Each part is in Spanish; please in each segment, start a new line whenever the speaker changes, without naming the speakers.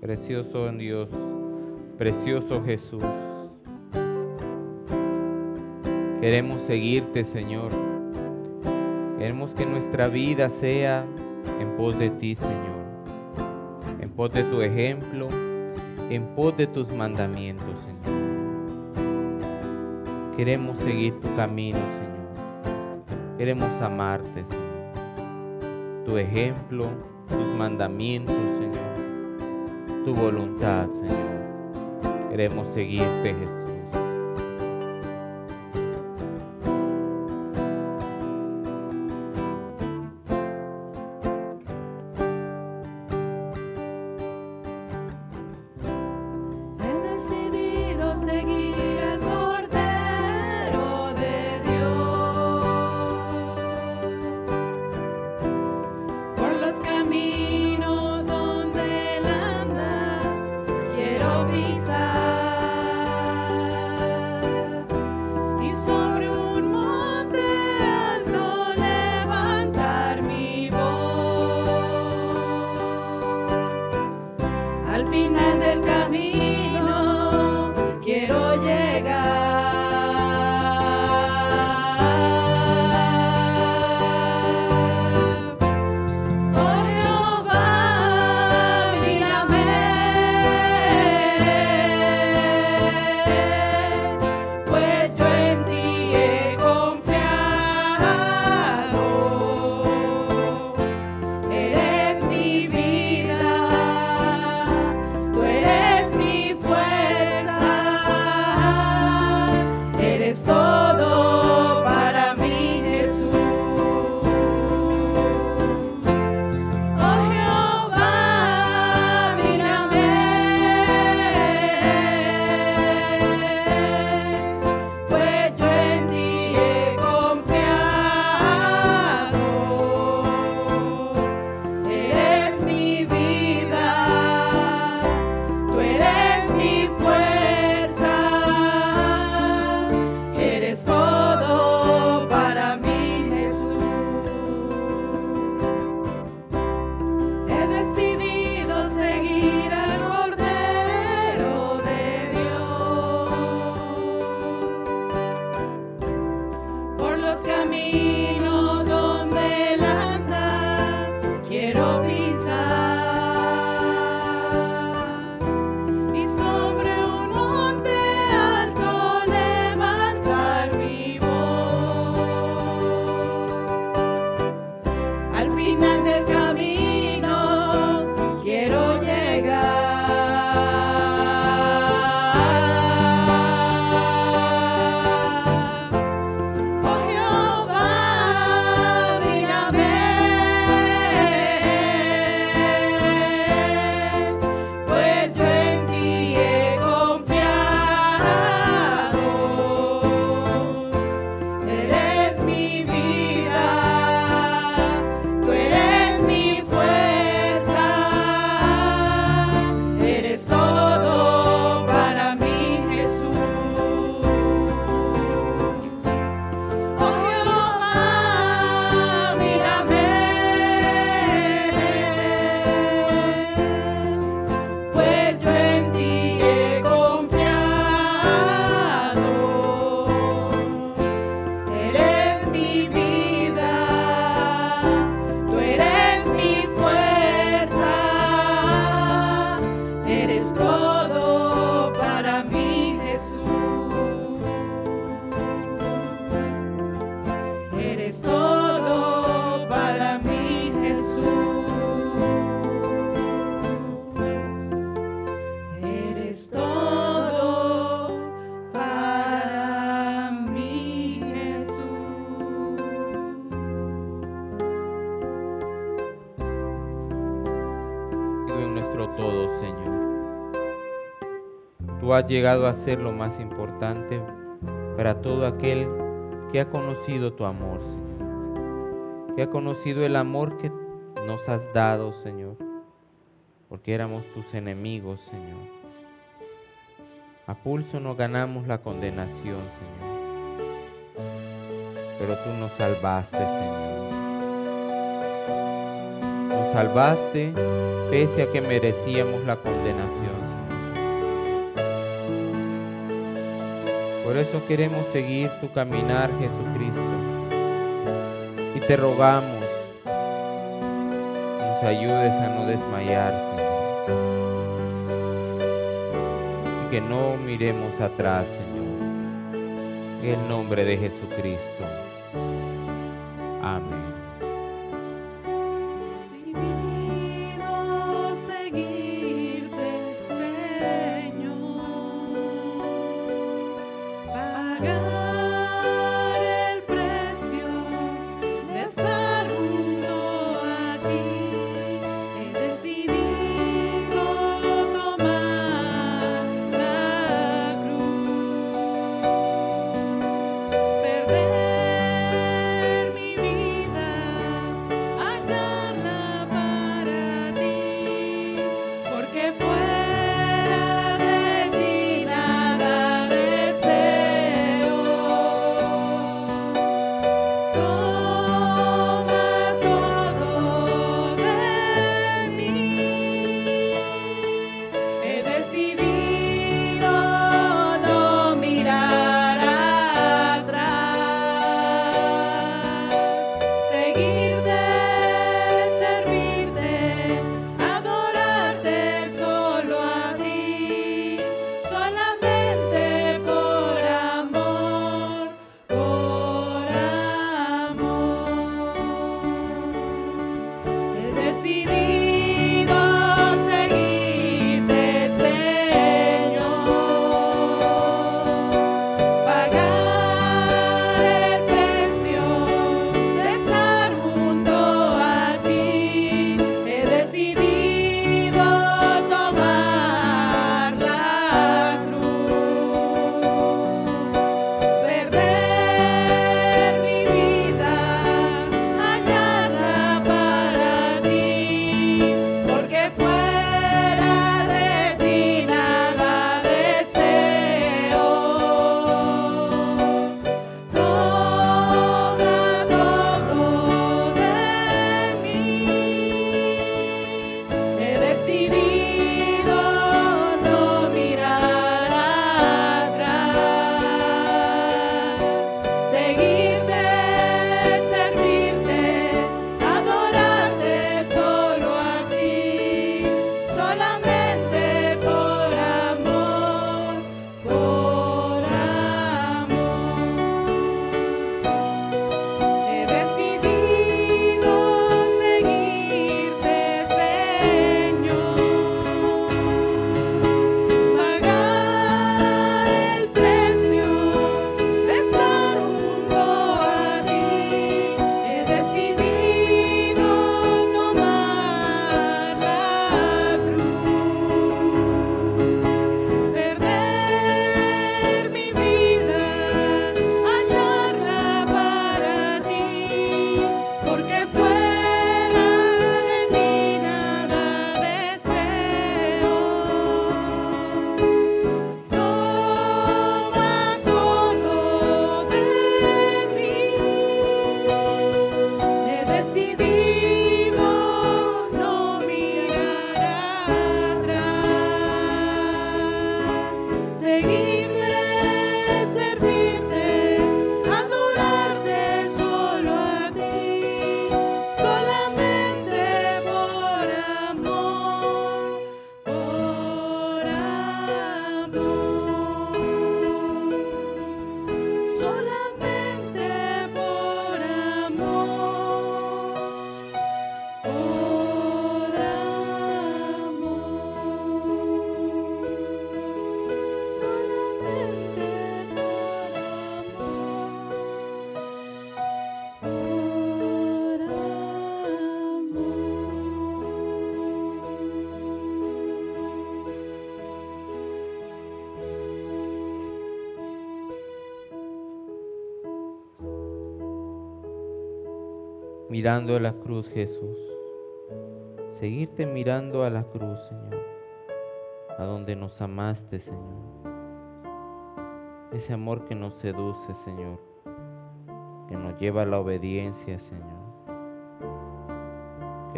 Precioso Dios, precioso Jesús. Queremos seguirte, Señor. Queremos que nuestra vida sea en pos de ti, Señor. En pos de tu ejemplo, en pos de tus mandamientos, Señor. Queremos seguir tu camino, Señor. Queremos amarte, Señor. Tu ejemplo, tus mandamientos, Señor. Tu voluntad, Señor. Queremos seguirte, Jesús.
He decidido seguir al Cordero de Dios por los caminos donde Él anda. Quiero pisar y sobre un monte alto levantar mi voz. Al final del camino quiero llegar. Oh Jehová, mírame, pues yo en ti he confiado. Eres mi vida, tú eres mi fuerza, eres todo para mí, Jesús. Oh Jehová, mírame, pues yo en ti he confiado. Eres mi vida, tú eres mi fuerza, eres todo para mí, Jesús. He decidido seguir al Cordero de Dios por los caminos donde Él anda. Quiero pisar y sobre un monte alto levantar mi voz. Al final del camino quiero llegar. Oh Jehová, mírame, pues yo en ti he confiado. Eres mi vida, tú eres mi fuerza, eres todo para mí, Jesús. Oh Jehová, mírame, pues yo en ti he confiado. Eres mi vida, tú eres mi fuerza, eres todo para mí, Jesús. Eres todo para mí, Jesús. Eres todo para mí, Jesús.
Tú en nuestro todo, Señor. Tú has llegado a ser lo más importante para todo aquel que ha conocido tu amor, Señor. Que ha conocido el amor que nos has dado, Señor. Porque éramos tus enemigos, Señor. A pulso nos ganamos la condenación, Señor. Pero tú nos salvaste, Señor. Nos nos salvaste pese a que merecíamos la condenación, Señor. Por eso queremos seguir tu caminar, Jesucristo. Y te rogamos, nos ayudes a no desmayar, Señor. Y que no miremos atrás, Señor. En el nombre de Jesucristo. Amén.
Decidido seguirte, Señor, pagar el precio de estar junto a ti. He decidido tomar la cruz, perder mi vida, hallarla para ti, porque fuera de ti nada deseo. Toma todo de mí. He decidido no mirar atrás, seguirte, servirte, adorarte solo a ti, solamente por amor, por amor. He decidido seguirte, Señor, pagar el precio de estar junto a ti. He decidido tomar la cruz, perder mi vida, hallarla para ti, porque fuera de ti nada deseo. Toma todo de mí. He decidido no mirar atrás, seguirte, servirte, adorarte solo a ti, solamente por amor, por amor. He decidido seguirte, Señor, pagar el precio de estar junto a ti. He decidido tomar la cruz, perder mi vida, hallarla para ti, porque fuera de ti nada deseo. Toma todo de mí. He decidido no mirar atrás, seguirte, servirte, adorarte solo a ti, solamente por amor, por amor, solamente por amor, por amor,
Mirando a la cruz, Jesús. Seguirte mirando a la cruz, Señor. A donde nos amaste, Señor. Ese amor que nos seduce, Señor. Que nos lleva a la obediencia, Señor.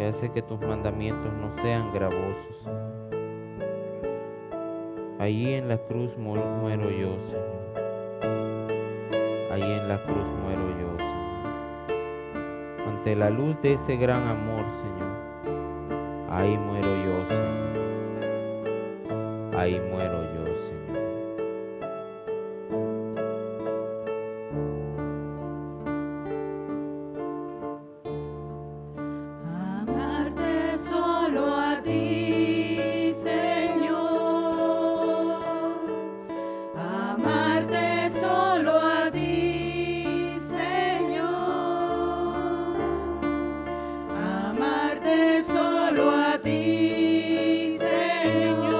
que hace que tus mandamientos no sean gravosos, Señor. Allí en la cruz muero yo, Señor. Allí en la cruz muero yo, Señor. Ante la luz de ese gran amor, Señor, ahí muero yo, Señor. Ahí muero yo, Señor.
Amarte solo a ti, Señor. Amarte solo a ti, Señor. Amarte solo a ti, Señor.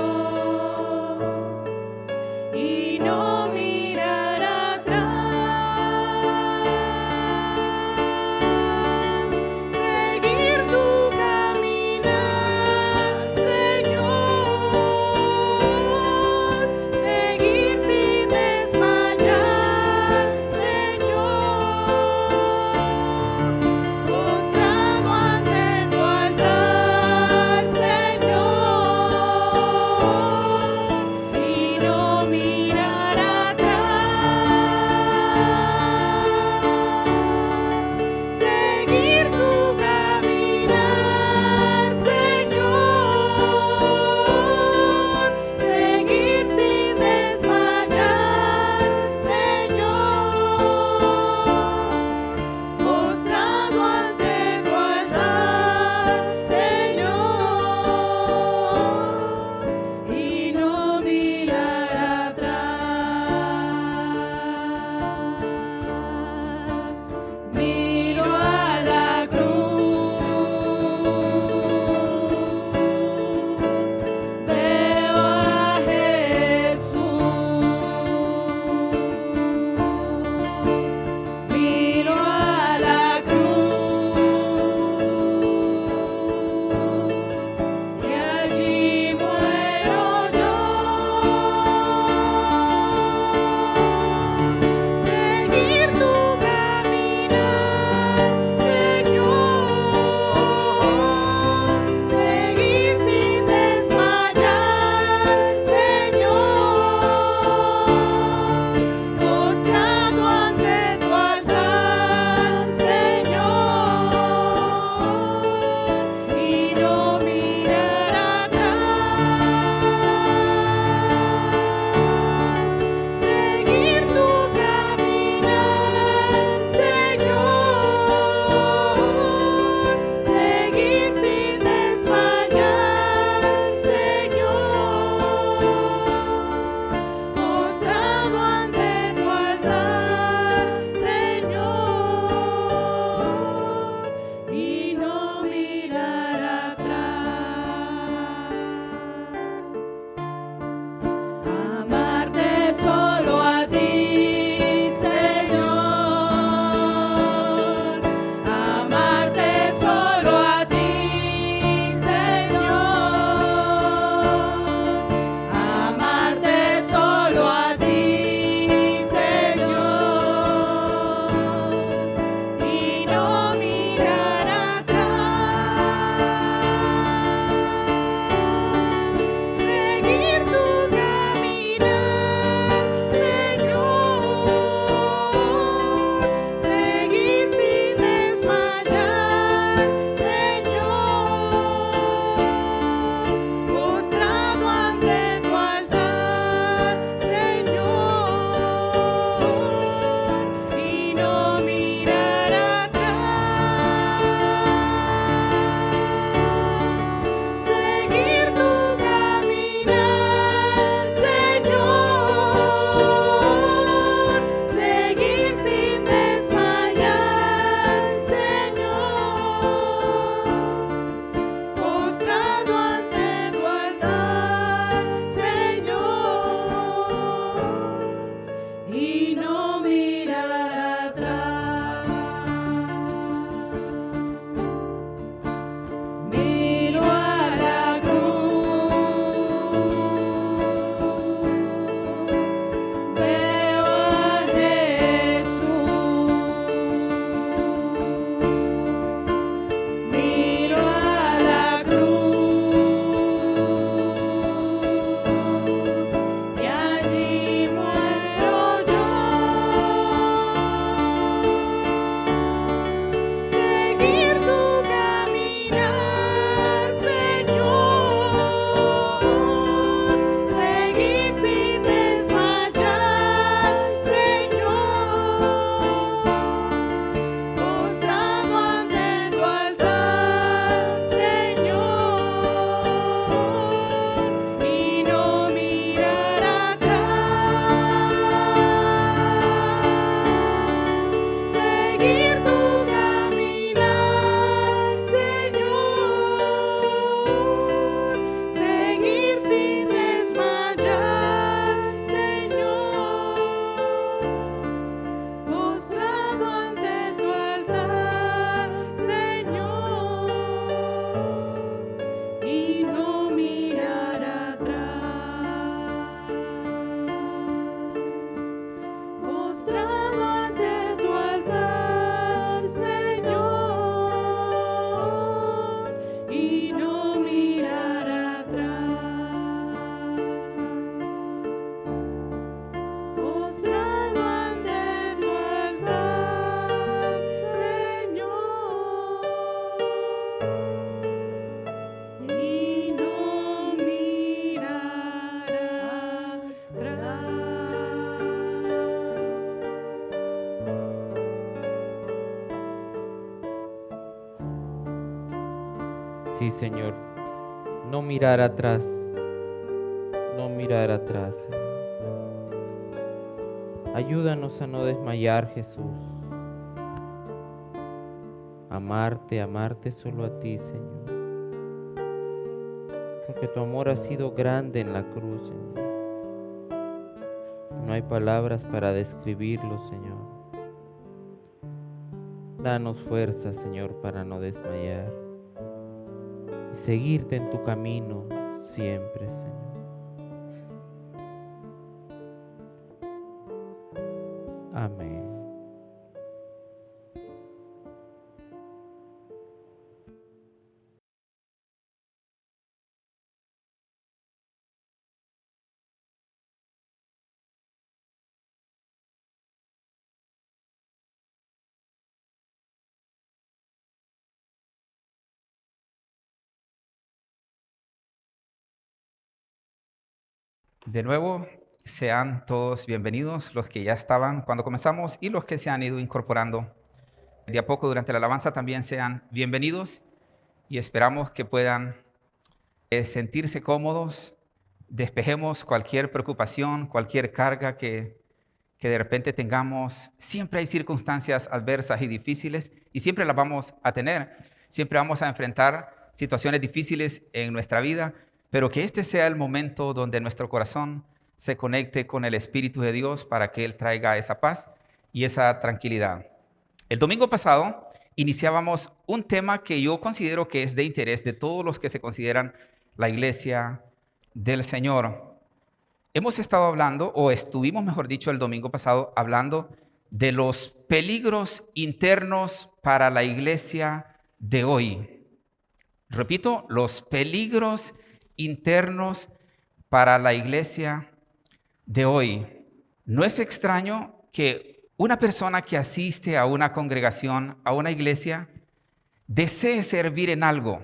Sí, Señor, no mirar atrás, no mirar atrás, Señor. Ayúdanos a no desmayar, Jesús. Amarte, amarte solo a ti, Señor. Porque tu amor ha sido grande en la cruz, Señor. No hay palabras para describirlo, Señor. Danos fuerza, Señor, para no desmayar y seguirte en tu camino siempre, Señor. Amén.
De nuevo, sean todos bienvenidos, los que ya estaban cuando comenzamos y los que se han ido incorporando de a poco durante la alabanza también sean bienvenidos y esperamos que puedan sentirse cómodos, despejemos cualquier preocupación, cualquier carga que de repente tengamos. Siempre hay circunstancias adversas y difíciles y siempre las vamos a tener, siempre vamos a enfrentar situaciones difíciles en nuestra vida, pero que este sea el momento donde nuestro corazón se conecte con el Espíritu de Dios para que Él traiga esa paz y esa tranquilidad. El domingo pasado iniciábamos un tema que yo considero que es de interés de todos los que se consideran la iglesia del Señor. Hemos estado hablando, o estuvimos, mejor dicho, el domingo pasado hablando de los peligros internos para la iglesia de hoy. Repito, los peligros internos para la iglesia de hoy. No es extraño que una persona que asiste a una congregación, a una iglesia, desee servir en algo,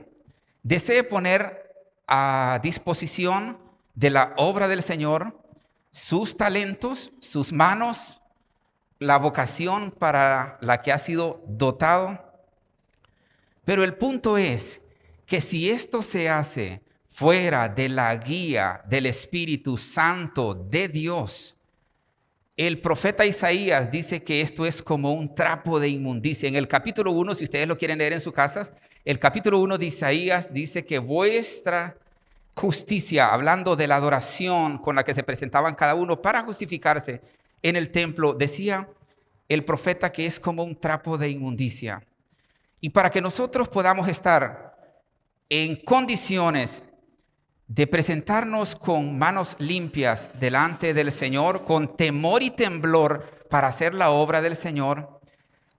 desee poner a disposición de la obra del Señor sus talentos, sus manos, la vocación para la que ha sido dotado. Pero el punto es que si esto se hace fuera de la guía del Espíritu Santo de Dios, el profeta Isaías dice que esto es como un trapo de inmundicia. En el capítulo 1, si ustedes lo quieren leer en sus casas, el capítulo 1 de Isaías dice que vuestra justicia, hablando de la adoración con la que se presentaban cada uno para justificarse en el templo, decía el profeta que es como un trapo de inmundicia. Y para que nosotros podamos estar en condiciones de presentarnos con manos limpias delante del Señor, con temor y temblor para hacer la obra del Señor,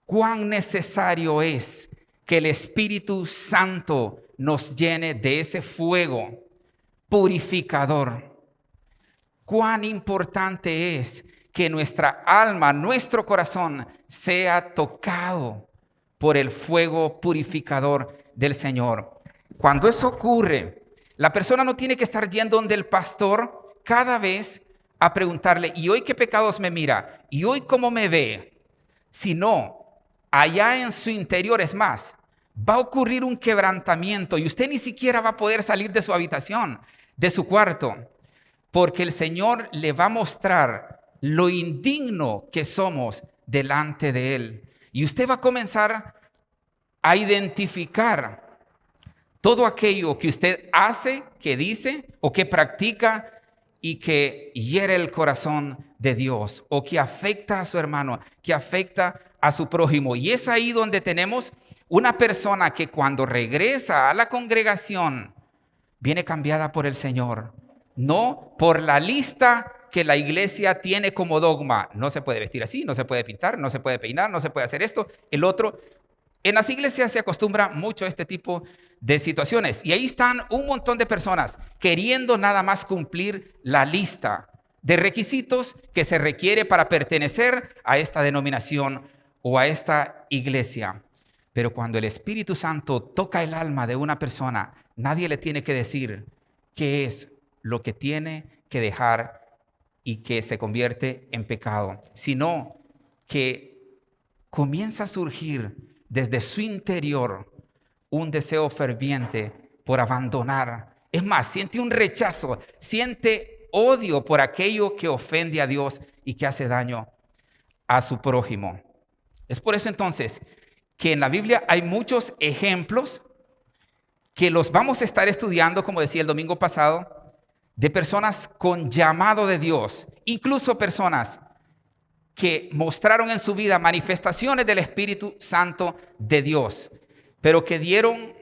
cuán necesario es que el Espíritu Santo nos llene de ese fuego purificador. Cuán importante es que nuestra alma, nuestro corazón sea tocado por el fuego purificador del Señor. Cuando eso ocurre, la persona no tiene que estar yendo donde el pastor cada vez a preguntarle, ¿y hoy qué pecados me mira? ¿Y hoy cómo me ve? Sino, allá en su interior, es más, va a ocurrir un quebrantamiento y usted ni siquiera va a poder salir de su habitación, de su cuarto, porque el Señor le va a mostrar lo indigno que somos delante de Él. Y usted va a comenzar a identificar todo aquello que usted hace, que dice o que practica y que hiere el corazón de Dios o que afecta a su hermano, que afecta a su prójimo. Y es ahí donde tenemos una persona que cuando regresa a la congregación viene cambiada por el Señor, no por la lista que la iglesia tiene como dogma. No se puede vestir así, no se puede pintar, no se puede peinar, no se puede hacer esto, el otro. En las iglesias se acostumbra mucho a este tipo de situaciones y ahí están un montón de personas queriendo nada más cumplir la lista de requisitos que se requiere para pertenecer a esta denominación o a esta iglesia. Pero cuando el Espíritu Santo toca el alma de una persona, nadie le tiene que decir qué es lo que tiene que dejar y que se convierte en pecado, sino que comienza a surgir desde su interior un deseo ferviente por abandonar. Es más, siente un rechazo, siente odio por aquello que ofende a Dios y que hace daño a su prójimo. Es por eso entonces que en la Biblia hay muchos ejemplos que los vamos a estar estudiando, como decía el domingo pasado, de personas con llamado de Dios, incluso personas que mostraron en su vida manifestaciones del Espíritu Santo de Dios, pero que dieron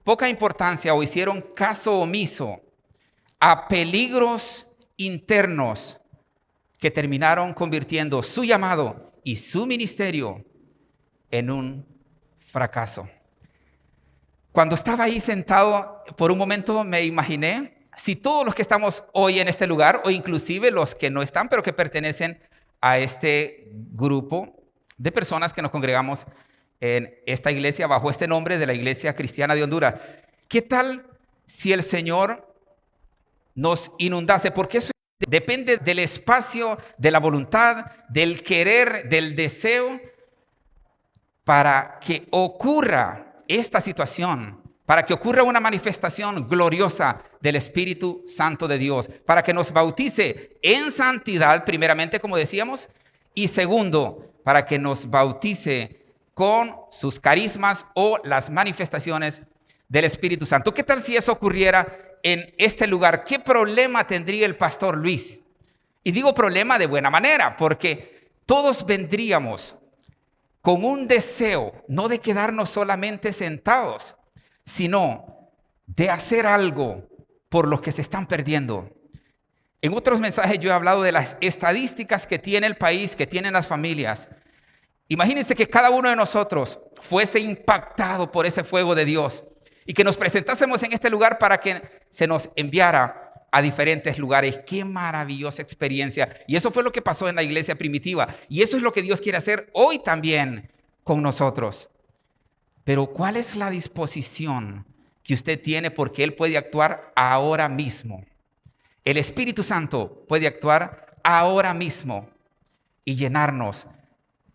poca importancia o hicieron caso omiso a peligros internos que terminaron convirtiendo su llamado y su ministerio en un fracaso. Cuando estaba ahí sentado, por un momento me imaginé si todos los que estamos hoy en este lugar, o inclusive los que no están, pero que pertenecen a este grupo de personas que nos congregamos en esta iglesia bajo este nombre de la Iglesia Cristiana de Honduras, ¿qué tal si el Señor nos inundase? Porque eso depende del espacio, de la voluntad, del querer, del deseo, para que ocurra esta situación, para que ocurra una manifestación gloriosa del Espíritu Santo de Dios, para que nos bautice en santidad, primeramente, como decíamos, y segundo, para que nos bautice con sus carismas o las manifestaciones del Espíritu Santo. ¿Qué tal si eso ocurriera en este lugar? ¿Qué problema tendría el pastor Luis? Y digo problema de buena manera, porque todos vendríamos con un deseo, no de quedarnos solamente sentados, sino de hacer algo por los que se están perdiendo. En otros mensajes yo he hablado de las estadísticas que tiene el país, que tienen las familias. Imagínense que cada uno de nosotros fuese impactado por ese fuego de Dios y que nos presentásemos en este lugar para que se nos enviara a diferentes lugares. ¡Qué maravillosa experiencia! Y eso fue lo que pasó en la iglesia primitiva. Y eso es lo que Dios quiere hacer hoy también con nosotros. Pero ¿cuál es la disposición que usted tiene? Porque Él puede actuar ahora mismo. El Espíritu Santo puede actuar ahora mismo y llenarnos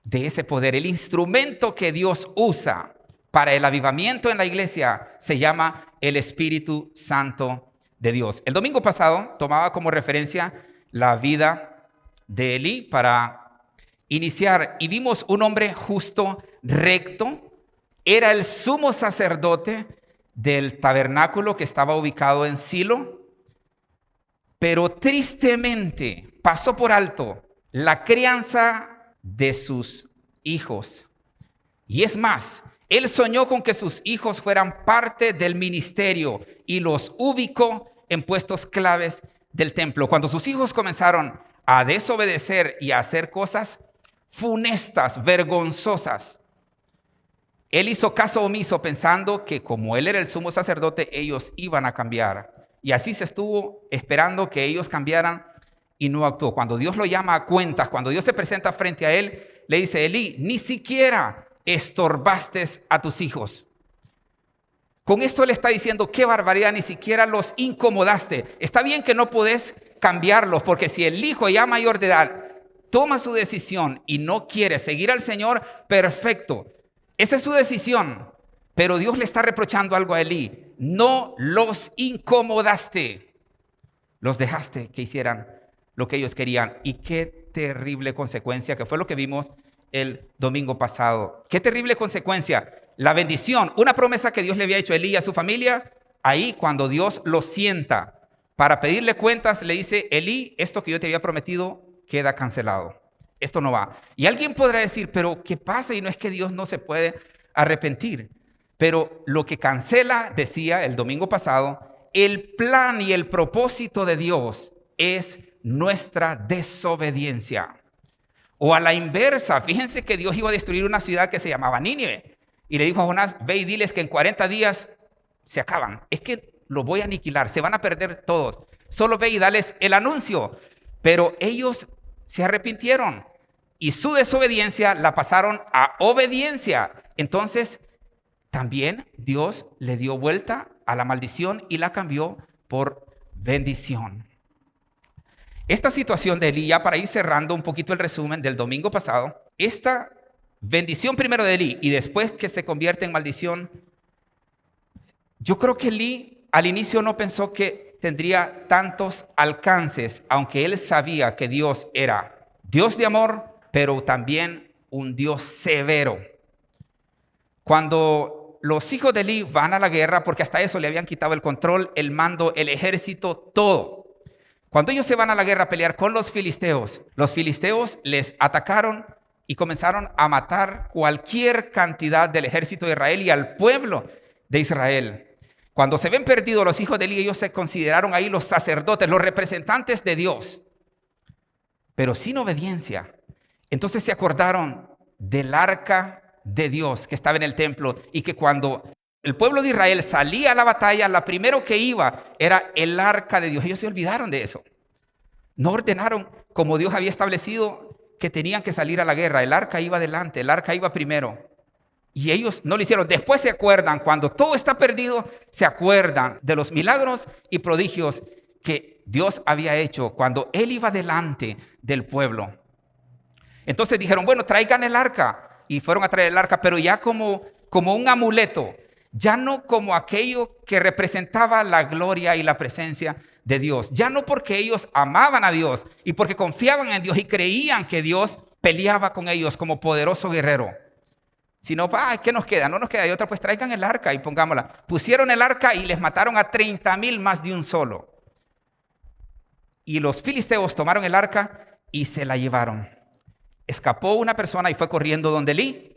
de ese poder. El instrumento que Dios usa para el avivamiento en la iglesia se llama el Espíritu Santo de Dios. El domingo pasado tomaba como referencia la vida de Elí para iniciar y vimos un hombre justo, recto. Era el sumo sacerdote del tabernáculo que estaba ubicado en Silo, pero tristemente pasó por alto la crianza de sus hijos. Y es más, él soñó con que sus hijos fueran parte del ministerio y los ubicó en puestos claves del templo. Cuando sus hijos comenzaron a desobedecer y a hacer cosas funestas, vergonzosas, él hizo caso omiso pensando que como él era el sumo sacerdote, ellos iban a cambiar. Y así se estuvo esperando que ellos cambiaran y no actuó. Cuando Dios lo llama a cuentas, cuando Dios se presenta frente a él, le dice: Elí, ni siquiera estorbaste a tus hijos. Con esto le está diciendo: qué barbaridad, ni siquiera los incomodaste. Está bien que no podés cambiarlos, porque si el hijo ya mayor de edad toma su decisión y no quiere seguir al Señor, perfecto. Esa es su decisión. Pero Dios le está reprochando algo a Elí: no los incomodaste, los dejaste que hicieran lo que ellos querían. Y qué terrible consecuencia, que fue lo que vimos el domingo pasado. Qué terrible consecuencia. La bendición, una promesa que Dios le había hecho a Elí y a su familia. Ahí cuando Dios lo sienta para pedirle cuentas, le dice: Elí, esto que yo te había prometido queda cancelado. Esto no va. Y alguien podrá decir: pero ¿qué pasa? Y no es que Dios no se puede arrepentir. Pero lo que cancela, decía el domingo pasado, el plan y el propósito de Dios es nuestra desobediencia. O a la inversa, fíjense que Dios iba a destruir una ciudad que se llamaba Nínive. Y le dijo a Jonás: ve y diles que en 40 días se acaban. Es que los voy a aniquilar, se van a perder todos. Solo ve y dales el anuncio. Pero ellos se arrepintieron y su desobediencia la pasaron a obediencia. Entonces, también Dios le dio vuelta a la maldición y la cambió por bendición. Esta situación de Elí, ya para ir cerrando un poquito el resumen del domingo pasado, esta bendición primero de Elí y después que se convierte en maldición, yo creo que Elí al inicio no pensó que tendría tantos alcances, aunque él sabía que Dios era Dios de amor, pero también un Dios severo. Cuando los hijos de Elí van a la guerra, porque hasta eso le habían quitado el control, el mando, el ejército, todo. Cuando ellos se van a la guerra a pelear con los filisteos les atacaron y comenzaron a matar cualquier cantidad del ejército de Israel y al pueblo de Israel. Cuando se ven perdidos los hijos de Elí, ellos se consideraron ahí los sacerdotes, los representantes de Dios, pero sin obediencia. Entonces se acordaron del arca de Dios que estaba en el templo y que cuando el pueblo de Israel salía a la batalla, la primero que iba era el arca de Dios. Ellos se olvidaron de eso. No ordenaron como Dios había establecido que tenían que salir a la guerra. El arca iba adelante, el arca iba primero. Y ellos no lo hicieron. Después se acuerdan, cuando todo está perdido, se acuerdan de los milagros y prodigios que Dios había hecho cuando Él iba delante del pueblo. Entonces dijeron, bueno, traigan el arca. Y fueron a traer el arca, pero ya como un amuleto. Ya no como aquello que representaba la gloria y la presencia de Dios. Ya no porque ellos amaban a Dios y porque confiaban en Dios y creían que Dios peleaba con ellos como poderoso guerrero. Sino, ¿qué nos queda? No nos queda de otra, pues traigan el arca y pongámosla. Pusieron el arca y les mataron a 30,000 más de un solo. Y los filisteos tomaron el arca y se la llevaron. Escapó una persona y fue corriendo donde Elí.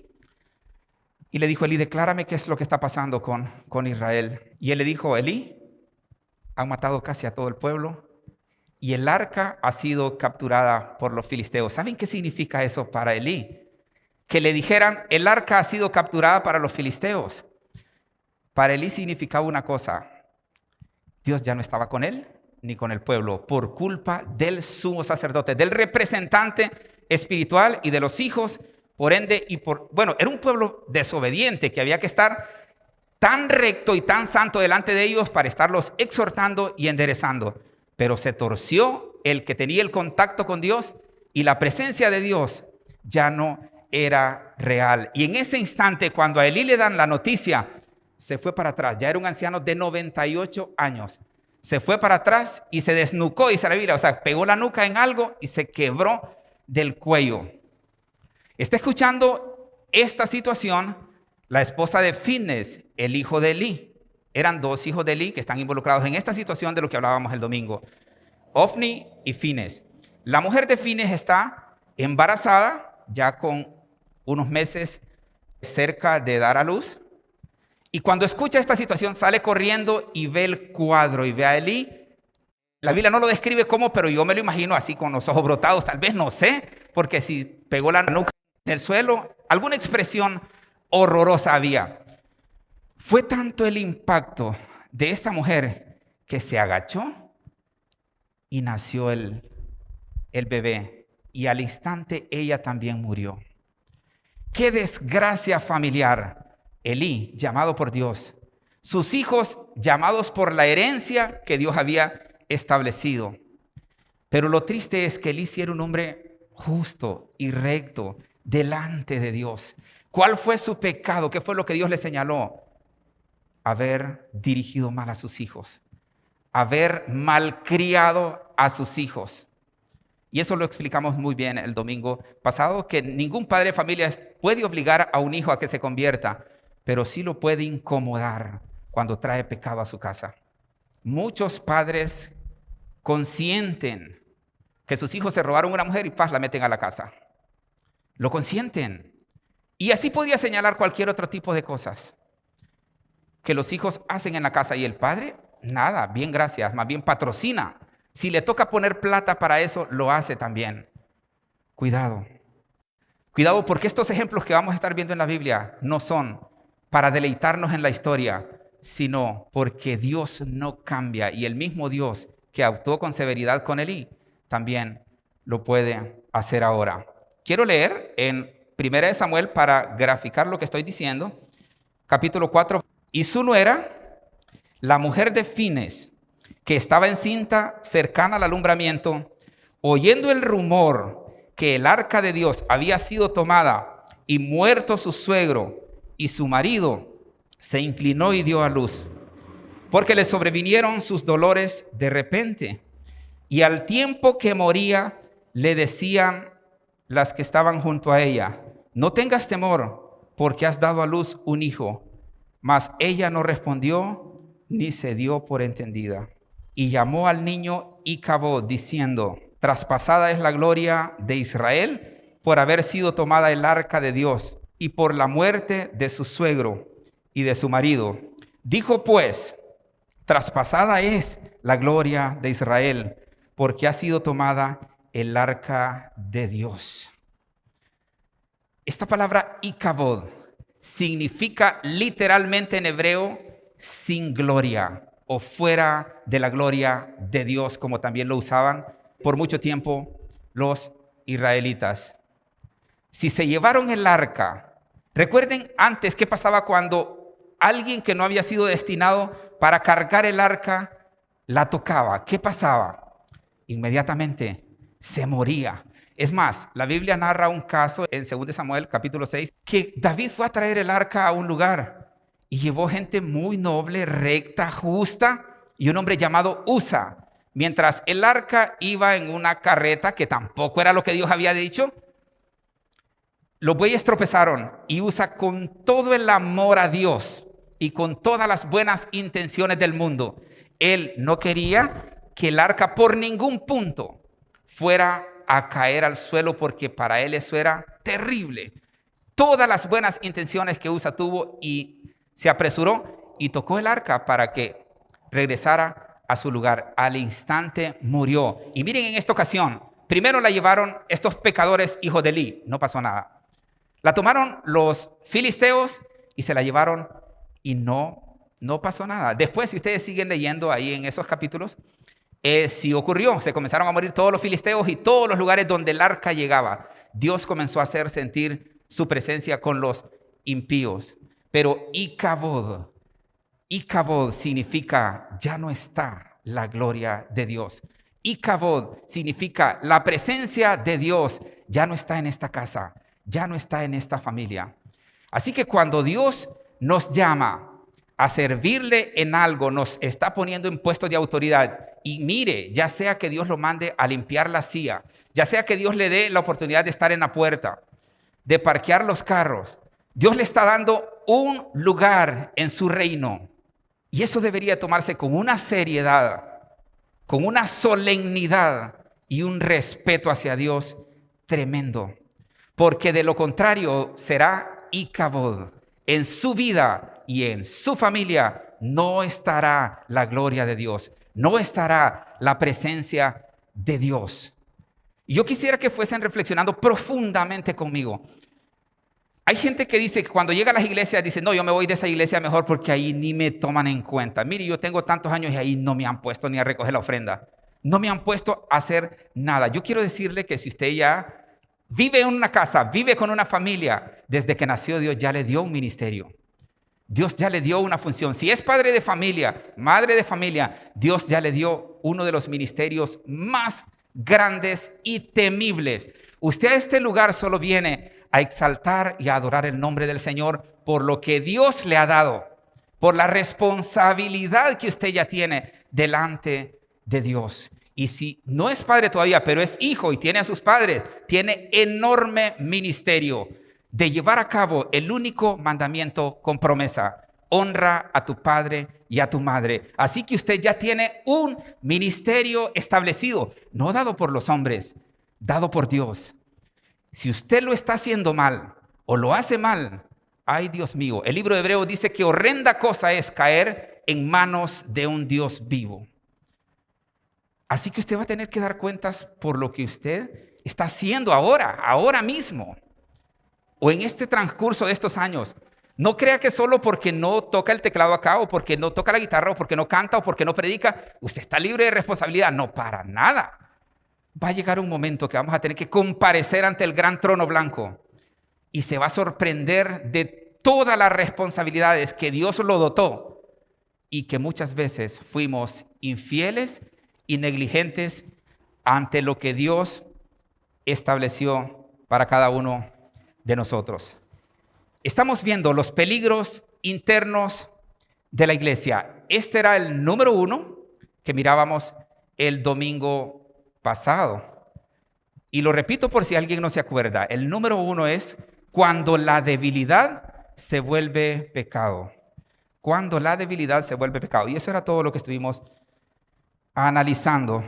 Y le dijo, Elí, declárame qué es lo que está pasando con Israel. Y él le dijo, Elí, han matado casi a todo el pueblo y el arca ha sido capturada por los filisteos. ¿Saben qué significa eso para Elí? Que le dijeran, el arca ha sido capturada para los filisteos. Para Elí significaba una cosa: Dios ya no estaba con él ni con el pueblo por culpa del sumo sacerdote, del representante espiritual y de los hijos. Por ende, era un pueblo desobediente que había que estar tan recto y tan santo delante de ellos para estarlos exhortando y enderezando. Pero se torció el que tenía el contacto con Dios y la presencia de Dios ya no era real. Y en ese instante, cuando a Elí le dan la noticia, se fue para atrás. Ya era un anciano de 98 años. Se fue para atrás y se desnucó, dice la Biblia. O sea, pegó la nuca en algo y se quebró del cuello. Está escuchando esta situación la esposa de Finés, el hijo de Elí. Eran dos hijos de Elí que están involucrados en esta situación de lo que hablábamos el domingo. Ofni y Finés. La mujer de Finés está embarazada, ya con unos meses cerca de dar a luz. Y cuando escucha esta situación sale corriendo y ve el cuadro y ve a Elí. La Biblia no lo describe cómo, pero yo me lo imagino así con los ojos brotados. Tal vez no sé, porque si pegó la nuca en el suelo, alguna expresión horrorosa había. Fue tanto el impacto de esta mujer que se agachó y nació el bebé. Y al instante ella también murió. ¡Qué desgracia familiar! Elí, llamado por Dios. Sus hijos, llamados por la herencia que Dios había establecido. Pero lo triste es que Elí sí era un hombre justo y recto delante de Dios. ¿Cuál fue su pecado? ¿Qué fue lo que Dios le señaló? Haber dirigido mal a sus hijos. Haber malcriado a sus hijos. Y eso lo explicamos muy bien el domingo pasado, que ningún padre de familia puede obligar a un hijo a que se convierta, pero sí lo puede incomodar cuando trae pecado a su casa. Muchos padres consienten que sus hijos se robaron una mujer y la meten a la casa. Lo consienten. Y así podía señalar cualquier otro tipo de cosas que los hijos hacen en la casa. Y el padre, nada, bien gracias, más bien patrocina. Si le toca poner plata para eso, lo hace también. Cuidado. Cuidado, porque estos ejemplos que vamos a estar viendo en la Biblia no son para deleitarnos en la historia, sino porque Dios no cambia. Y el mismo Dios que actuó con severidad con Elí, también lo puede hacer ahora. Quiero leer en 1 Samuel para graficar lo que estoy diciendo. Capítulo 4. Y su nuera, la mujer de Finés, que estaba encinta cercana al alumbramiento, oyendo el rumor que el arca de Dios había sido tomada y muerto su suegro y su marido, se inclinó y dio a luz. porque le sobrevinieron sus dolores de repente. Y al tiempo que moría, le decían las que estaban junto a ella: no tengas temor, porque has dado a luz un hijo. Mas ella no respondió ni se dio por entendida. Y llamó al niño Icabod, diciendo: traspasada es la gloria de Israel por haber sido tomada el arca de Dios y por la muerte de su suegro y de su marido. Dijo pues: traspasada es la gloria de Israel porque ha sido tomada el arca de Dios. Esta palabra Icabod significa literalmente en hebreo sin gloria o fuera de la gloria de Dios, como también lo usaban por mucho tiempo los israelitas. Si se llevaron el arca, recuerden antes qué pasaba cuando alguien que no había sido destinado para cargar el arca la tocaba. ¿Qué pasaba? Inmediatamente se moría. Es más, la Biblia narra un caso en 2 Samuel capítulo 6, que David fue a traer el arca a un lugar y llevó gente muy noble, recta, justa, y un hombre llamado Usa. Mientras el arca iba en una carreta, que tampoco era lo que Dios había dicho, los bueyes tropezaron y Usa, con todo el amor a Dios y con todas las buenas intenciones del mundo, él no quería que el arca por ningún punto fuera a caer al suelo, porque para él eso era terrible. Todas las buenas intenciones que Usa tuvo, y se apresuró y tocó el arca para que regresara a su lugar. Al instante murió. Y miren, en esta ocasión, primero la llevaron estos pecadores hijos de Eli, no pasó nada. La tomaron los filisteos y se la llevaron y no pasó nada. Después, si ustedes siguen leyendo ahí en esos capítulos, sí ocurrió. Se comenzaron a morir todos los filisteos y todos los lugares donde el arca llegaba. Dios comenzó a hacer sentir su presencia con los impíos. Pero Icabod significa ya no está la gloria de Dios. Icabod significa la presencia de Dios ya no está en esta casa, ya no está en esta familia. Así que cuando Dios nos llama a servirle en algo, nos está poniendo en puestos de autoridad. Y mire, ya sea que Dios lo mande a limpiar la silla, ya sea que Dios le dé la oportunidad de estar en la puerta, de parquear los carros, Dios le está dando un lugar en su reino. Y eso debería tomarse con una seriedad, con una solemnidad y un respeto hacia Dios tremendo. Porque de lo contrario será Icabod. En su vida y en su familia no estará la gloria de Dios, no estará la presencia de Dios. Y yo quisiera que fuesen reflexionando profundamente conmigo. Hay gente que dice que cuando llega a las iglesias dice: no, yo me voy de esa iglesia mejor porque ahí ni me toman en cuenta. Mire, yo tengo tantos años y ahí no me han puesto ni a recoger la ofrenda. No me han puesto a hacer nada. Yo quiero decirle que si usted ya vive en una casa, vive con una familia, desde que nació Dios ya le dio un ministerio. Dios ya le dio una función. Si es padre de familia, madre de familia, Dios ya le dio uno de los ministerios más grandes y temibles. Usted a este lugar solo viene a exaltar y a adorar el nombre del Señor por lo que Dios le ha dado, por la responsabilidad que usted ya tiene delante de Dios. Y si no es padre todavía, pero es hijo y tiene a sus padres, tiene enorme ministerio de llevar a cabo el único mandamiento con promesa: honra a tu padre y a tu madre. Así que usted ya tiene un ministerio establecido, no dado por los hombres, dado por Dios. Si usted lo está haciendo mal o lo hace mal, ay Dios mío, el libro de Hebreos dice que horrenda cosa es caer en manos de un Dios vivo. Así que usted va a tener que dar cuentas por lo que usted está haciendo ahora mismo, o en este transcurso de estos años. No crea que solo porque no toca el teclado acá, o porque no toca la guitarra, o porque no canta, o porque no predica, usted está libre de responsabilidad. No, para nada. Va a llegar un momento que vamos a tener que comparecer ante el gran trono blanco y se va a sorprender de todas las responsabilidades que Dios lo dotó y que muchas veces fuimos infieles y negligentes ante lo que Dios estableció para cada uno de nosotros. Estamos viendo los peligros internos de la iglesia. Este era el número 1 que mirábamos el domingo pasado. Y lo repito por si alguien no se acuerda. El número 1 es cuando la debilidad se vuelve pecado. Cuando la debilidad se vuelve pecado. Y eso era todo lo que estuvimos analizando.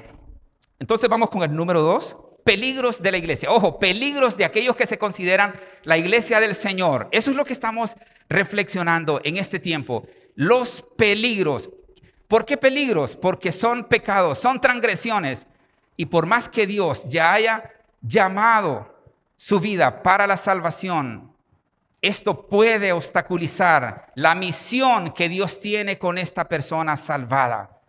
Entonces vamos con el número 2. Peligros de la iglesia. Ojo, peligros de aquellos que se consideran la iglesia del Señor. Eso es lo que estamos reflexionando en este tiempo. Los peligros. ¿Por qué peligros? Porque son pecados, son transgresiones. Y por más que Dios ya haya llamado su vida para la salvación, esto puede obstaculizar la misión que Dios tiene con esta persona salvada.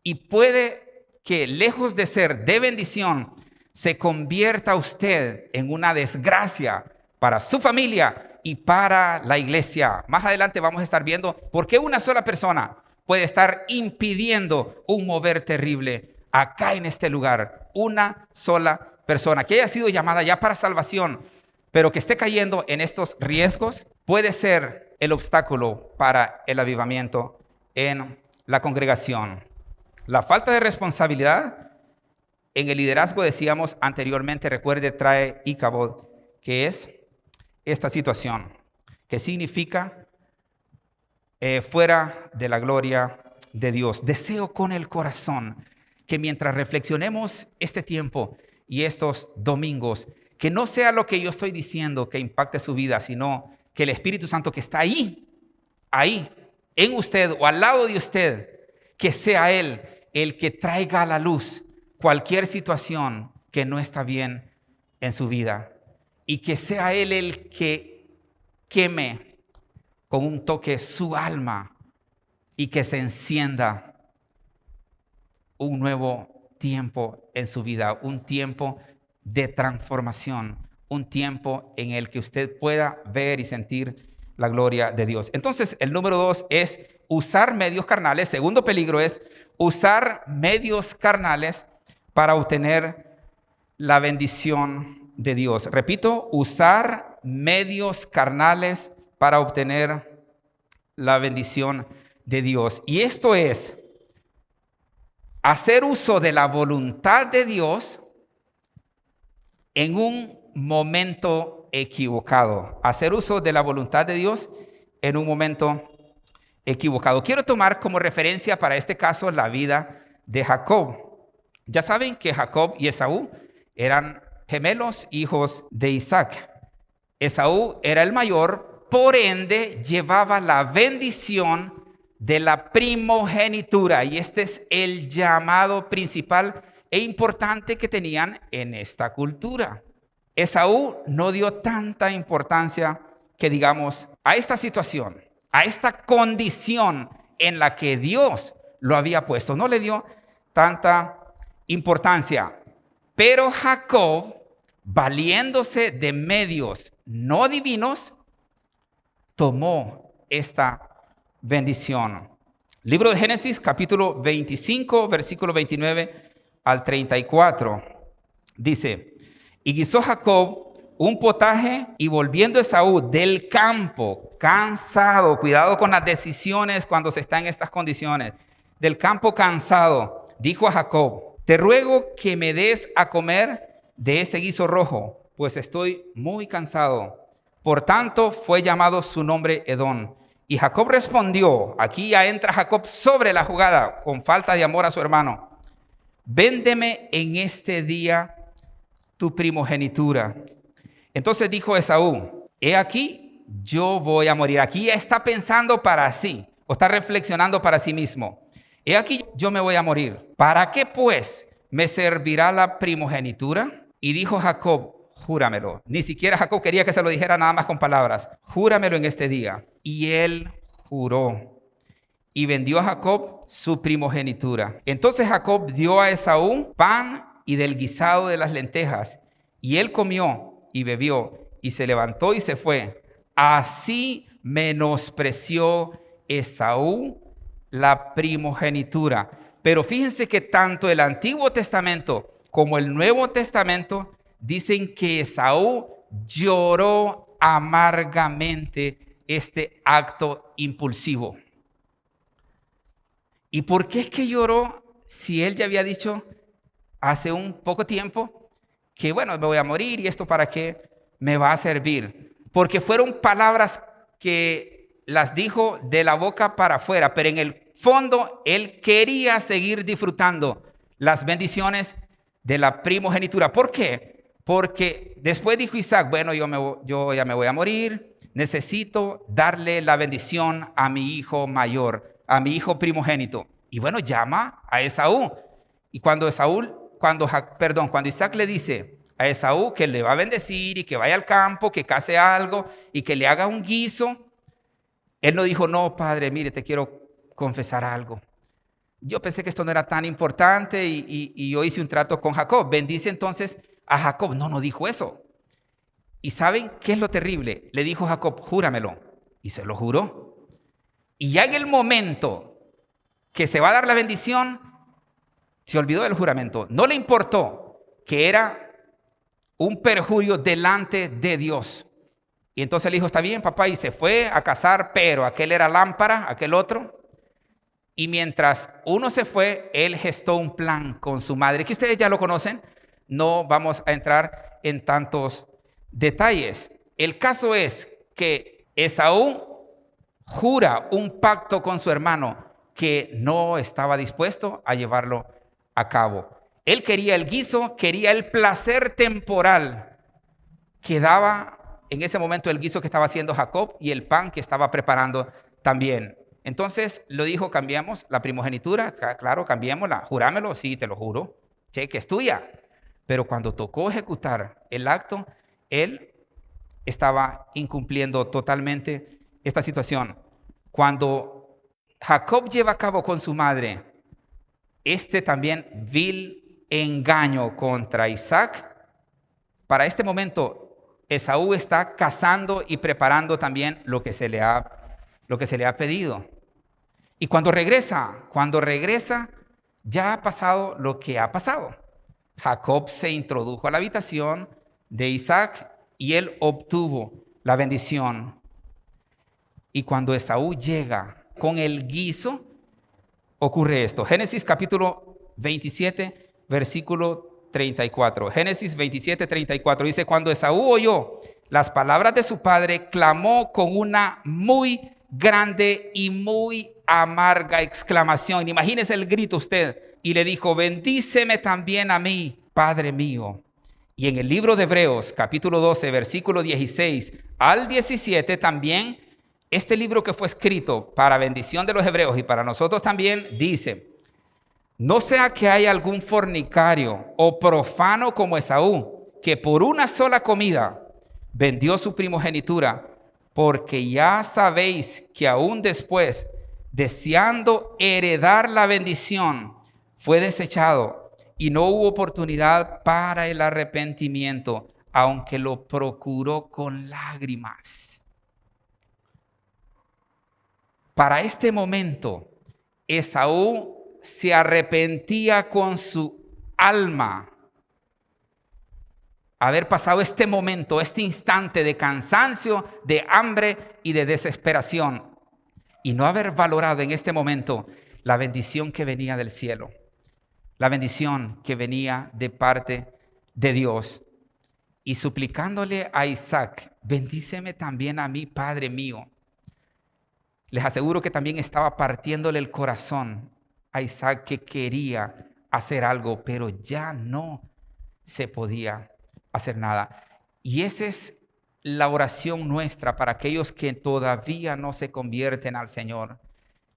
Y puede que, lejos de ser de bendición, se convierta usted en una desgracia para su familia y para la iglesia. Más adelante vamos a estar viendo por qué una sola persona puede estar impidiendo un mover terrible acá en este lugar. Una sola persona que haya sido llamada ya para salvación, pero que esté cayendo en estos riesgos, puede ser el obstáculo para el avivamiento en la congregación. La falta de responsabilidad en el liderazgo, decíamos anteriormente, recuerde, trae Icabod, que es esta situación, que significa fuera de la gloria de Dios. Deseo con el corazón que mientras reflexionemos este tiempo y estos domingos, que no sea lo que yo estoy diciendo que impacte su vida, sino que el Espíritu Santo que está ahí, en usted o al lado de usted, que sea Él el que traiga a la luz cualquier situación que no está bien en su vida, y que sea Él el que queme con un toque su alma y que se encienda un nuevo tiempo en su vida, un tiempo de transformación, un tiempo en el que usted pueda ver y sentir la gloria de Dios. Entonces, el número 2 es usar medios carnales. Segundo peligro es usar medios carnales para obtener la bendición de Dios. Repito, usar medios carnales para obtener la bendición de Dios. Y esto es hacer uso de la voluntad de Dios en un momento equivocado. Hacer uso de la voluntad de Dios en un momento equivocado. Quiero tomar como referencia para este caso la vida de Jacob. Ya saben que Jacob y Esaú eran gemelos, hijos de Isaac. Esaú era el mayor, por ende llevaba la bendición de la primogenitura. Y este es el llamado principal e importante que tenían en esta cultura. Esaú no dio tanta importancia que digamos a esta situación, a esta condición en la que Dios lo había puesto. No le dio tanta importancia. Pero Jacob, valiéndose de medios no divinos, tomó esta bendición. Libro de Génesis, capítulo 25, versículo 29 al 34. Dice: y guisó Jacob un potaje, y volviendo Esaú del campo, cansado, cuidado con las decisiones cuando se está en estas condiciones, del campo cansado, dijo a Jacob: te ruego que me des a comer de ese guiso rojo, pues estoy muy cansado. Por tanto fue llamado su nombre Edom. Y Jacob respondió, aquí ya entra Jacob sobre la jugada, con falta de amor a su hermano: véndeme en este día tu primogenitura. Entonces dijo Esaú: he aquí, yo voy a morir. Aquí ya está pensando para sí, o está reflexionando para sí mismo. He aquí, yo me voy a morir. ¿Para qué pues me servirá la primogenitura? Y dijo Jacob: júramelo. Ni siquiera Jacob quería que se lo dijera nada más con palabras. Júramelo en este día. Y él juró. Y vendió a Jacob su primogenitura. Entonces Jacob dio a Esaú pan y del guisado de las lentejas. Y él comió y bebió, y se levantó y se fue. Así menospreció Esaú la primogenitura. Pero fíjense que tanto el Antiguo Testamento como el Nuevo Testamento dicen que Esaú lloró amargamente este acto impulsivo. ¿Y por qué es que lloró si él ya había dicho hace un poco tiempo que bueno, me voy a morir y esto para qué me va a servir? Porque fueron palabras que las dijo de la boca para afuera, pero en el fondo él quería seguir disfrutando las bendiciones de la primogenitura. ¿Por qué? Porque después dijo Isaac, bueno, yo ya me voy a morir, necesito darle la bendición a mi hijo mayor, a mi hijo primogénito. Y bueno, llama a Esaú. Y cuando Isaac le dice a Esaú que le va a bendecir y que vaya al campo, que case algo y que le haga un guiso, él no dijo, no, padre, mire, te quiero confesar algo. Yo pensé que esto no era tan importante y yo hice un trato con Jacob. Bendice entonces a Jacob. No dijo eso. ¿Y saben qué es lo terrible? Le dijo Jacob, júramelo. Y se lo juró. Y ya en el momento que se va a dar la bendición, se olvidó del juramento. No le importó que era un perjurio delante de Dios. Y entonces le dijo, está bien, papá, y se fue a casar, pero aquel era lámpara, aquel otro. Y mientras uno se fue, él gestó un plan con su madre, que ustedes ya lo conocen. No vamos a entrar en tantos detalles. El caso es que Esaú jura un pacto con su hermano que no estaba dispuesto a llevarlo a cabo. Él quería el guiso, quería el placer temporal que daba en ese momento el guiso que estaba haciendo Jacob y el pan que estaba preparando también. Entonces lo dijo, cambiamos la primogenitura, claro, cambiémosla, jurámelo, sí, te lo juro, que es tuya. Pero cuando tocó ejecutar el acto, él estaba incumpliendo totalmente esta situación. Cuando Jacob lleva a cabo con su madre también vil engaño contra Isaac, para este momento Esaú está cazando y preparando también lo que se le ha pedido. Y cuando regresa, ya ha pasado lo que ha pasado. Jacob se introdujo a la habitación de Isaac y él obtuvo la bendición. Y cuando Esaú llega con el guiso, ocurre esto. Génesis capítulo 27, versículo 34. Génesis 27, 34 dice, cuando Esaú oyó las palabras de su padre, clamó con una muy grande y muy amarga exclamación. Imagínese el grito usted. Y le dijo, bendíceme también a mí, Padre mío. Y en el libro de Hebreos, capítulo 12, versículo 16 al 17, también este libro que fue escrito para bendición de los hebreos y para nosotros también, dice, no sea que haya algún fornicario o profano como Esaú, que por una sola comida vendió su primogenitura, porque ya sabéis que aún después, deseando heredar la bendición, fue desechado y no hubo oportunidad para el arrepentimiento, aunque lo procuró con lágrimas. Para este momento, Esaú se arrepentía con su alma haber pasado este momento, este instante de cansancio, de hambre y de desesperación, y no haber valorado en este momento la bendición que venía del cielo, la bendición que venía de parte de Dios, y suplicándole a Isaac, bendíceme también a mí, Padre mío. Les aseguro que también estaba partiéndole el corazón a Isaac, que quería hacer algo, pero ya no se podía hacer nada. Y esa es la oración nuestra para aquellos que todavía no se convierten al Señor,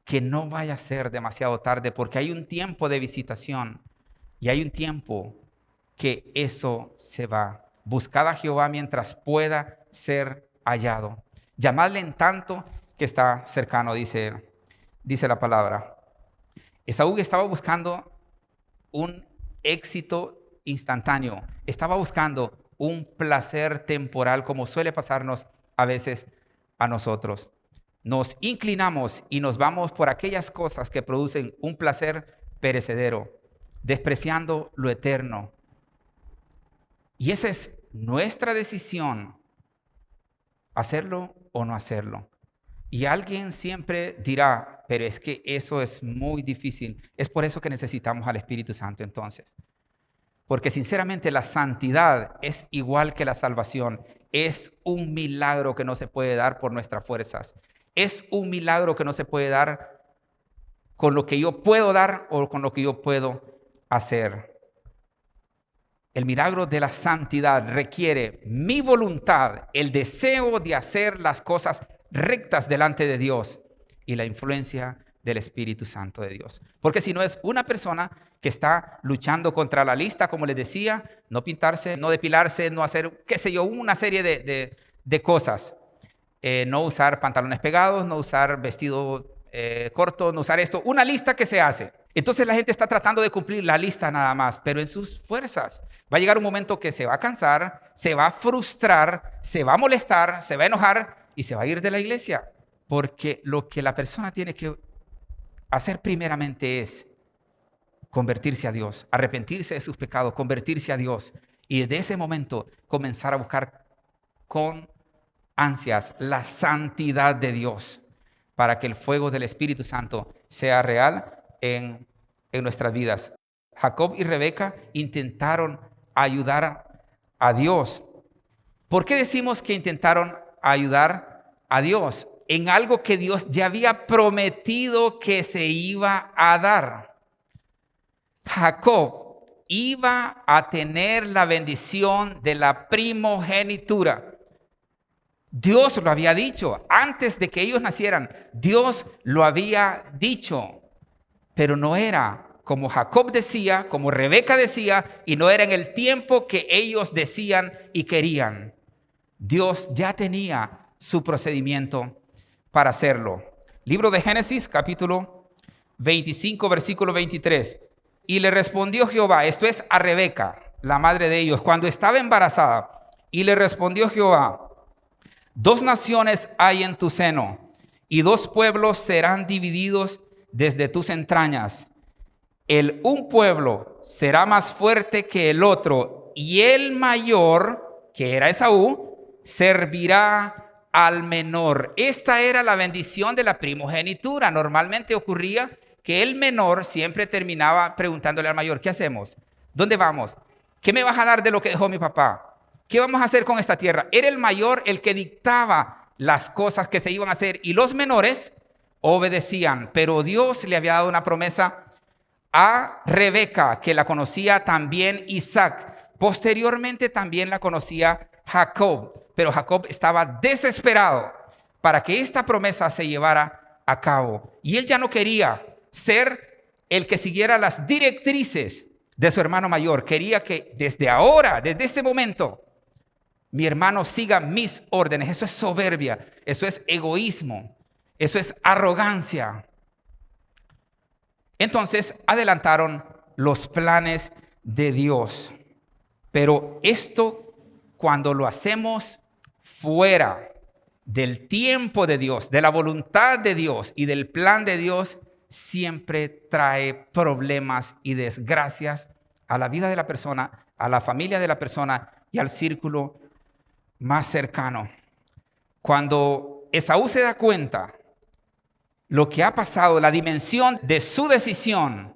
que no vaya a ser demasiado tarde, porque hay un tiempo de visitación y hay un tiempo que eso se va. Buscad a Jehová mientras pueda ser hallado. Llamadle en tanto que está cercano, dice la palabra. Esaú estaba buscando un éxito instantáneo, estaba buscando un placer temporal, como suele pasarnos a veces a nosotros. Nos inclinamos y nos vamos por aquellas cosas que producen un placer perecedero, despreciando lo eterno. Y esa es nuestra decisión, hacerlo o no hacerlo. Y alguien siempre dirá, pero es que eso es muy difícil. Es por eso que necesitamos al Espíritu Santo entonces. Porque sinceramente la santidad es igual que la salvación. Es un milagro que no se puede dar por nuestras fuerzas. Es un milagro que no se puede dar con lo que yo puedo dar o con lo que yo puedo hacer. El milagro de la santidad requiere mi voluntad, el deseo de hacer las cosas rectas delante de Dios y la influencia del Espíritu Santo de Dios. Porque si no es una persona que está luchando contra la lista, como les decía, no pintarse, no depilarse, no hacer, qué sé yo, una serie de cosas. No usar pantalones pegados, no usar vestido corto, no usar esto. Una lista que se hace. Entonces la gente está tratando de cumplir la lista nada más, pero en sus fuerzas. Va a llegar un momento que se va a cansar, se va a frustrar, se va a molestar, se va a enojar y se va a ir de la iglesia. Porque lo que la persona tiene que hacer primeramente es convertirse a Dios, arrepentirse de sus pecados, convertirse a Dios. Y desde ese momento comenzar a buscar con ansias la santidad de Dios para que el fuego del Espíritu Santo sea real en nuestras vidas. Jacob y Rebeca intentaron ayudar a Dios. ¿Por qué decimos que intentaron ayudar a Dios en algo que Dios ya había prometido que se iba a dar? Jacob iba a tener la bendición de la primogenitura. Dios lo había dicho antes de que ellos nacieran. Dios lo había dicho, pero no era como Jacob decía, como Rebeca decía, y no era en el tiempo que ellos decían y querían. Dios ya tenía su procedimiento para hacerlo. Libro de Génesis, capítulo 25, versículo 23. Y le respondió Jehová, esto es a Rebeca, la madre de ellos, cuando estaba embarazada. Y le respondió Jehová, 2 naciones hay en tu seno, y 2 pueblos serán divididos desde tus entrañas. Un pueblo será más fuerte que el otro, y el mayor, que era Esaú, servirá al menor. Esta era la bendición de la primogenitura. Normalmente ocurría que el menor siempre terminaba preguntándole al mayor, ¿qué hacemos? ¿Dónde vamos? ¿Qué me vas a dar de lo que dejó mi papá? ¿Qué vamos a hacer con esta tierra? Era el mayor el que dictaba las cosas que se iban a hacer y los menores obedecían. Pero Dios le había dado una promesa a Rebeca, que la conocía también Isaac. Posteriormente también la conocía Jacob. Pero Jacob estaba desesperado para que esta promesa se llevara a cabo. Y él ya no quería ser el que siguiera las directrices de su hermano mayor. Quería que desde ahora, desde este momento, mi hermano siga mis órdenes. Eso es soberbia, eso es egoísmo, eso es arrogancia. Entonces adelantaron los planes de Dios. Pero esto, cuando lo hacemos fuera del tiempo de Dios, de la voluntad de Dios y del plan de Dios, siempre trae problemas y desgracias a la vida de la persona, a la familia de la persona y al círculo más cercano. Cuando Esaú se da cuenta lo que ha pasado, la dimensión de su decisión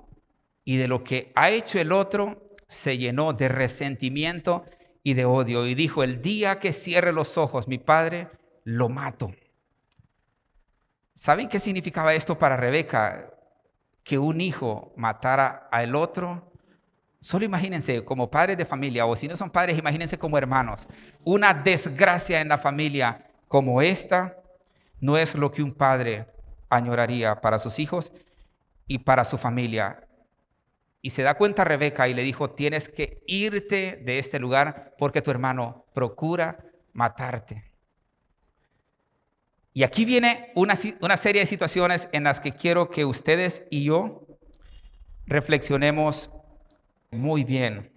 y de lo que ha hecho el otro, se llenó de resentimiento y de odio y dijo, el día que cierre los ojos mi padre, lo mato. ¿Saben qué significaba esto para Rebeca? Que un hijo matara al otro. Solo imagínense como padres de familia, o si no son padres, imagínense como hermanos. Una desgracia en la familia como esta no es lo que un padre añoraría para sus hijos y para su familia. Y se da cuenta Rebeca y le dijo, tienes que irte de este lugar porque tu hermano procura matarte. Y aquí viene una serie de situaciones en las que quiero que ustedes y yo reflexionemos muy bien.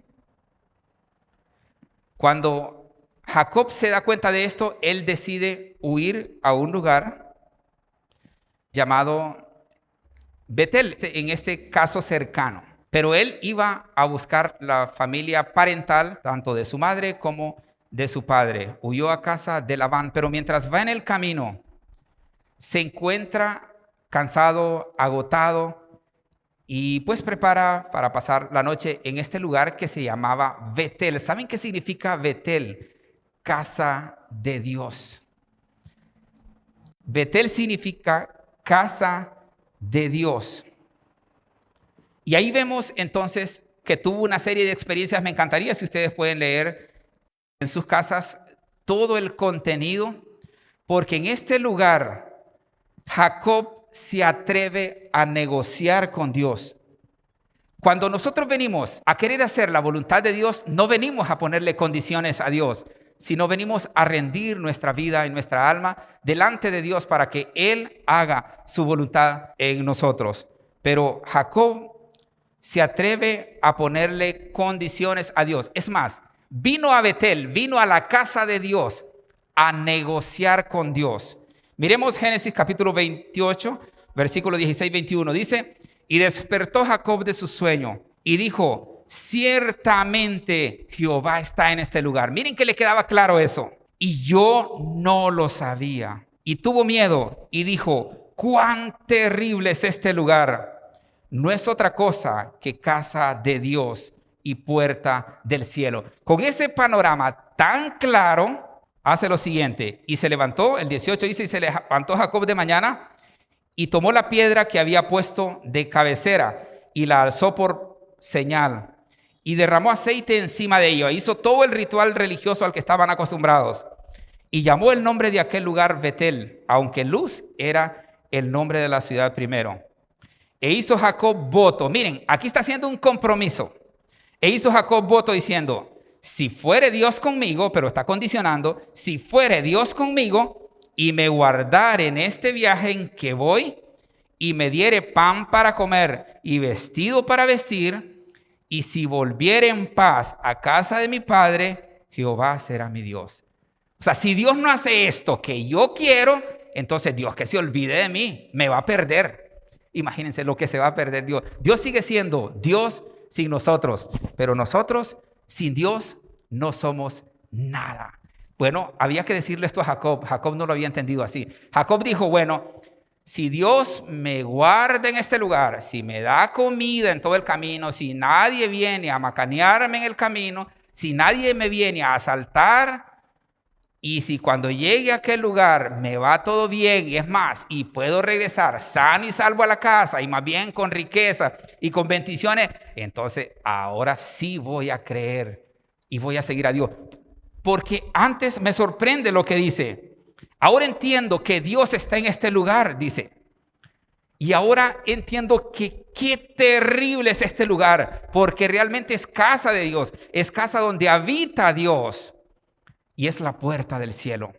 Cuando Jacob se da cuenta de esto, él decide huir a un lugar llamado Betel, en este caso cercano. Pero él iba a buscar la familia parental, tanto de su madre como de su padre. Huyó a casa de Labán, pero mientras va en el camino, se encuentra cansado, agotado y pues prepara para pasar la noche en este lugar que se llamaba Betel. ¿Saben qué significa Betel? Casa de Dios. Betel significa casa de Dios. Y ahí vemos entonces que tuvo una serie de experiencias. Me encantaría si ustedes pueden leer en sus casas todo el contenido, porque en este lugar Jacob se atreve a negociar con Dios. Cuando nosotros venimos a querer hacer la voluntad de Dios, no venimos a ponerle condiciones a Dios, sino venimos a rendir nuestra vida y nuestra alma delante de Dios para que Él haga su voluntad en nosotros. Pero Jacob se atreve a ponerle condiciones a Dios. Es más, vino a Betel, vino a la casa de Dios a negociar con Dios. Miremos Génesis capítulo 28, versículo 16-21. Dice, y despertó Jacob de su sueño y dijo, ciertamente Jehová está en este lugar. Miren que le quedaba claro eso. Y yo no lo sabía. Y tuvo miedo y dijo, cuán terrible es este lugar. No es otra cosa que casa de Dios y puerta del cielo. Con ese panorama tan claro, hace lo siguiente. Y se levantó, el 18 dice, y se levantó Jacob de mañana y tomó la piedra que había puesto de cabecera y la alzó por señal. Y derramó aceite encima de ello. Hizo todo el ritual religioso al que estaban acostumbrados. Y llamó el nombre de aquel lugar Betel, aunque Luz era el nombre de la ciudad primero. E hizo Jacob voto. Miren, aquí está haciendo un compromiso. E hizo Jacob voto diciendo, si fuere Dios conmigo, pero está condicionando, si fuere Dios conmigo y me guardare en este viaje en que voy y me diere pan para comer y vestido para vestir, y si volviere en paz a casa de mi padre, Jehová será mi Dios. O sea, si Dios no hace esto que yo quiero, entonces Dios que se olvide de mí, me va a perder. Imagínense lo que se va a perder Dios. Dios sigue siendo Dios sin nosotros, pero nosotros sin Dios no somos nada. Bueno, había que decirle esto a Jacob. Jacob no lo había entendido así. Jacob dijo, bueno, si Dios me guarda en este lugar, si me da comida en todo el camino, si nadie viene a macanearme en el camino, si nadie me viene a asaltar, y si cuando llegue a aquel lugar me va todo bien, y es más, y puedo regresar sano y salvo a la casa, y más bien con riqueza y con bendiciones, entonces ahora sí voy a creer y voy a seguir a Dios. Porque antes me sorprende lo que dice. Ahora entiendo que Dios está en este lugar, dice. Y ahora entiendo que qué terrible es este lugar, porque realmente es casa de Dios, es casa donde habita Dios y es la puerta del cielo.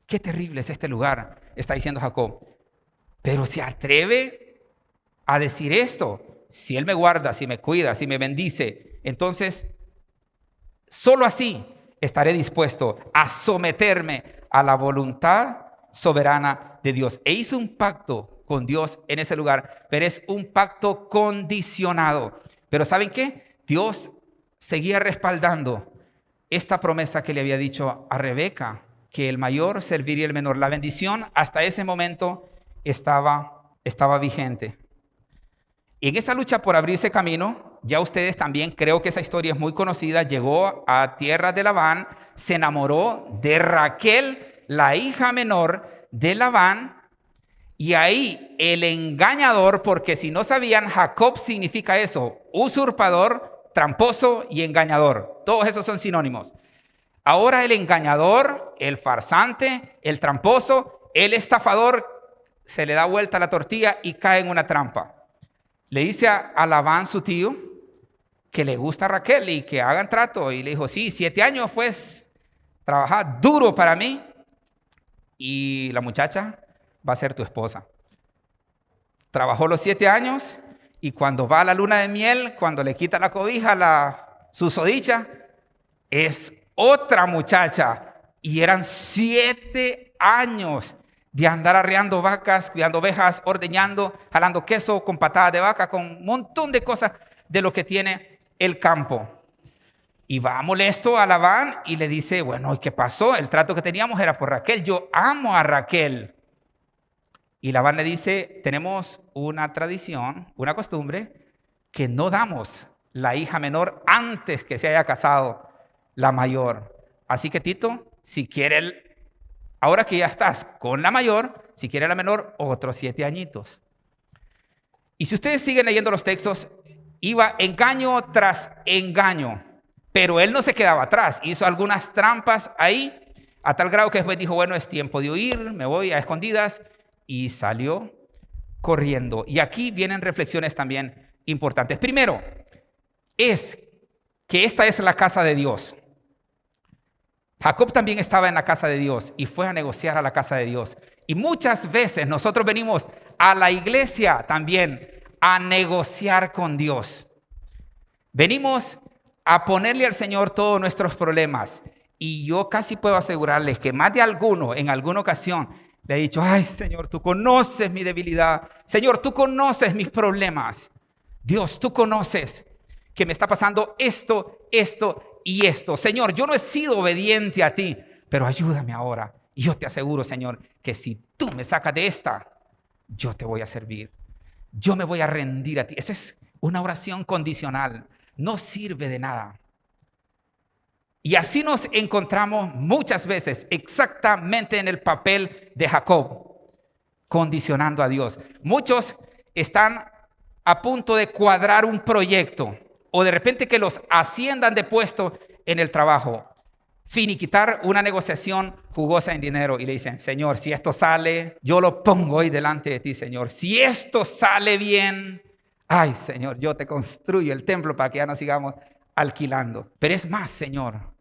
Qué terrible es este lugar, está diciendo Jacob. Pero se atreve a decir esto. Si Él me guarda, si me cuida, si me bendice, entonces solo así estaré dispuesto a someterme a la voluntad soberana de Dios. E hizo un pacto con Dios en ese lugar, pero es un pacto condicionado. Pero ¿saben qué? Dios seguía respaldando esta promesa que le había dicho a Rebeca, que el mayor serviría al menor. La bendición hasta ese momento estaba vigente. Y en esa lucha por abrirse camino, ya ustedes también, creo que esa historia es muy conocida, llegó a tierra de Labán, se enamoró de Raquel, la hija menor de Labán, y ahí el engañador, porque si no sabían, Jacob significa eso, usurpador, tramposo y engañador. Todos esos son sinónimos. Ahora el engañador, el farsante, el tramposo, el estafador, se le da vuelta la tortilla y cae en una trampa. Le dice a Labán, su tío, que le gusta a Raquel y que hagan trato. Y le dijo, sí, 7 años pues, trabajar duro para mí. Y la muchacha va a ser tu esposa. Trabajó los 7 años y cuando va a la luna de miel, cuando le quita la cobija, la susodicha, es otra muchacha. Y eran 7 años de andar arreando vacas, cuidando ovejas, ordeñando, jalando queso con patada de vaca, con un montón de cosas de lo que tiene el campo. Y va molesto a Labán y le dice, bueno, ¿y qué pasó? El trato que teníamos era por Raquel. Yo amo a Raquel. Y Labán le dice, tenemos una tradición, una costumbre, que no damos la hija menor antes que se haya casado la mayor. Así que Tito, si quiere, ahora que ya estás con la mayor, si quiere la menor, otros 7 añitos. Y si ustedes siguen leyendo los textos, iba engaño tras engaño. Pero él no se quedaba atrás, hizo algunas trampas ahí, a tal grado que después dijo, bueno, es tiempo de huir, me voy a escondidas, y salió corriendo. Y aquí vienen reflexiones también importantes. Primero, es que esta es la casa de Dios. Jacob también estaba en la casa de Dios y fue a negociar a la casa de Dios. Y muchas veces nosotros venimos a la iglesia también a negociar con Dios. Venimos a ponerle al Señor todos nuestros problemas. Y yo casi puedo asegurarles que más de alguno, en alguna ocasión, le he dicho, ay Señor, tú conoces mi debilidad. Señor, tú conoces mis problemas. Dios, tú conoces que me está pasando esto y esto. Señor, yo no he sido obediente a ti, pero ayúdame ahora. Y yo te aseguro, Señor, que si tú me sacas de esta, yo te voy a servir. Yo me voy a rendir a ti. Esa es una oración condicional. No sirve de nada. Y así nos encontramos muchas veces exactamente en el papel de Jacob, condicionando a Dios. Muchos están a punto de cuadrar un proyecto o de repente que los asciendan de puesto en el trabajo, finiquitar una negociación jugosa en dinero y le dicen, Señor, si esto sale, yo lo pongo hoy delante de ti, Señor. Si esto sale bien, ay, Señor, yo te construyo el templo para que ya no sigamos alquilando. Pero es más, Señor,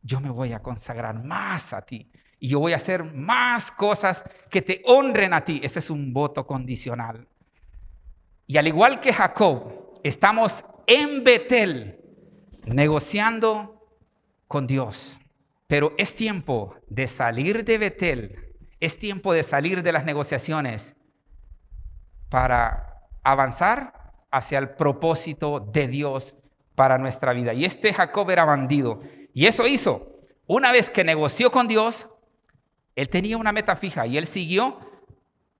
yo me voy a consagrar más a ti y yo voy a hacer más cosas que te honren a ti. Ese es un voto condicional. Y al igual que Jacob, estamos en Betel negociando con Dios. Pero es tiempo de salir de Betel, es tiempo de salir de las negociaciones para avanzar hacia el propósito de Dios para nuestra vida. Y este Jacob era bandido. Y eso hizo. Una vez que negoció con Dios, él tenía una meta fija y él siguió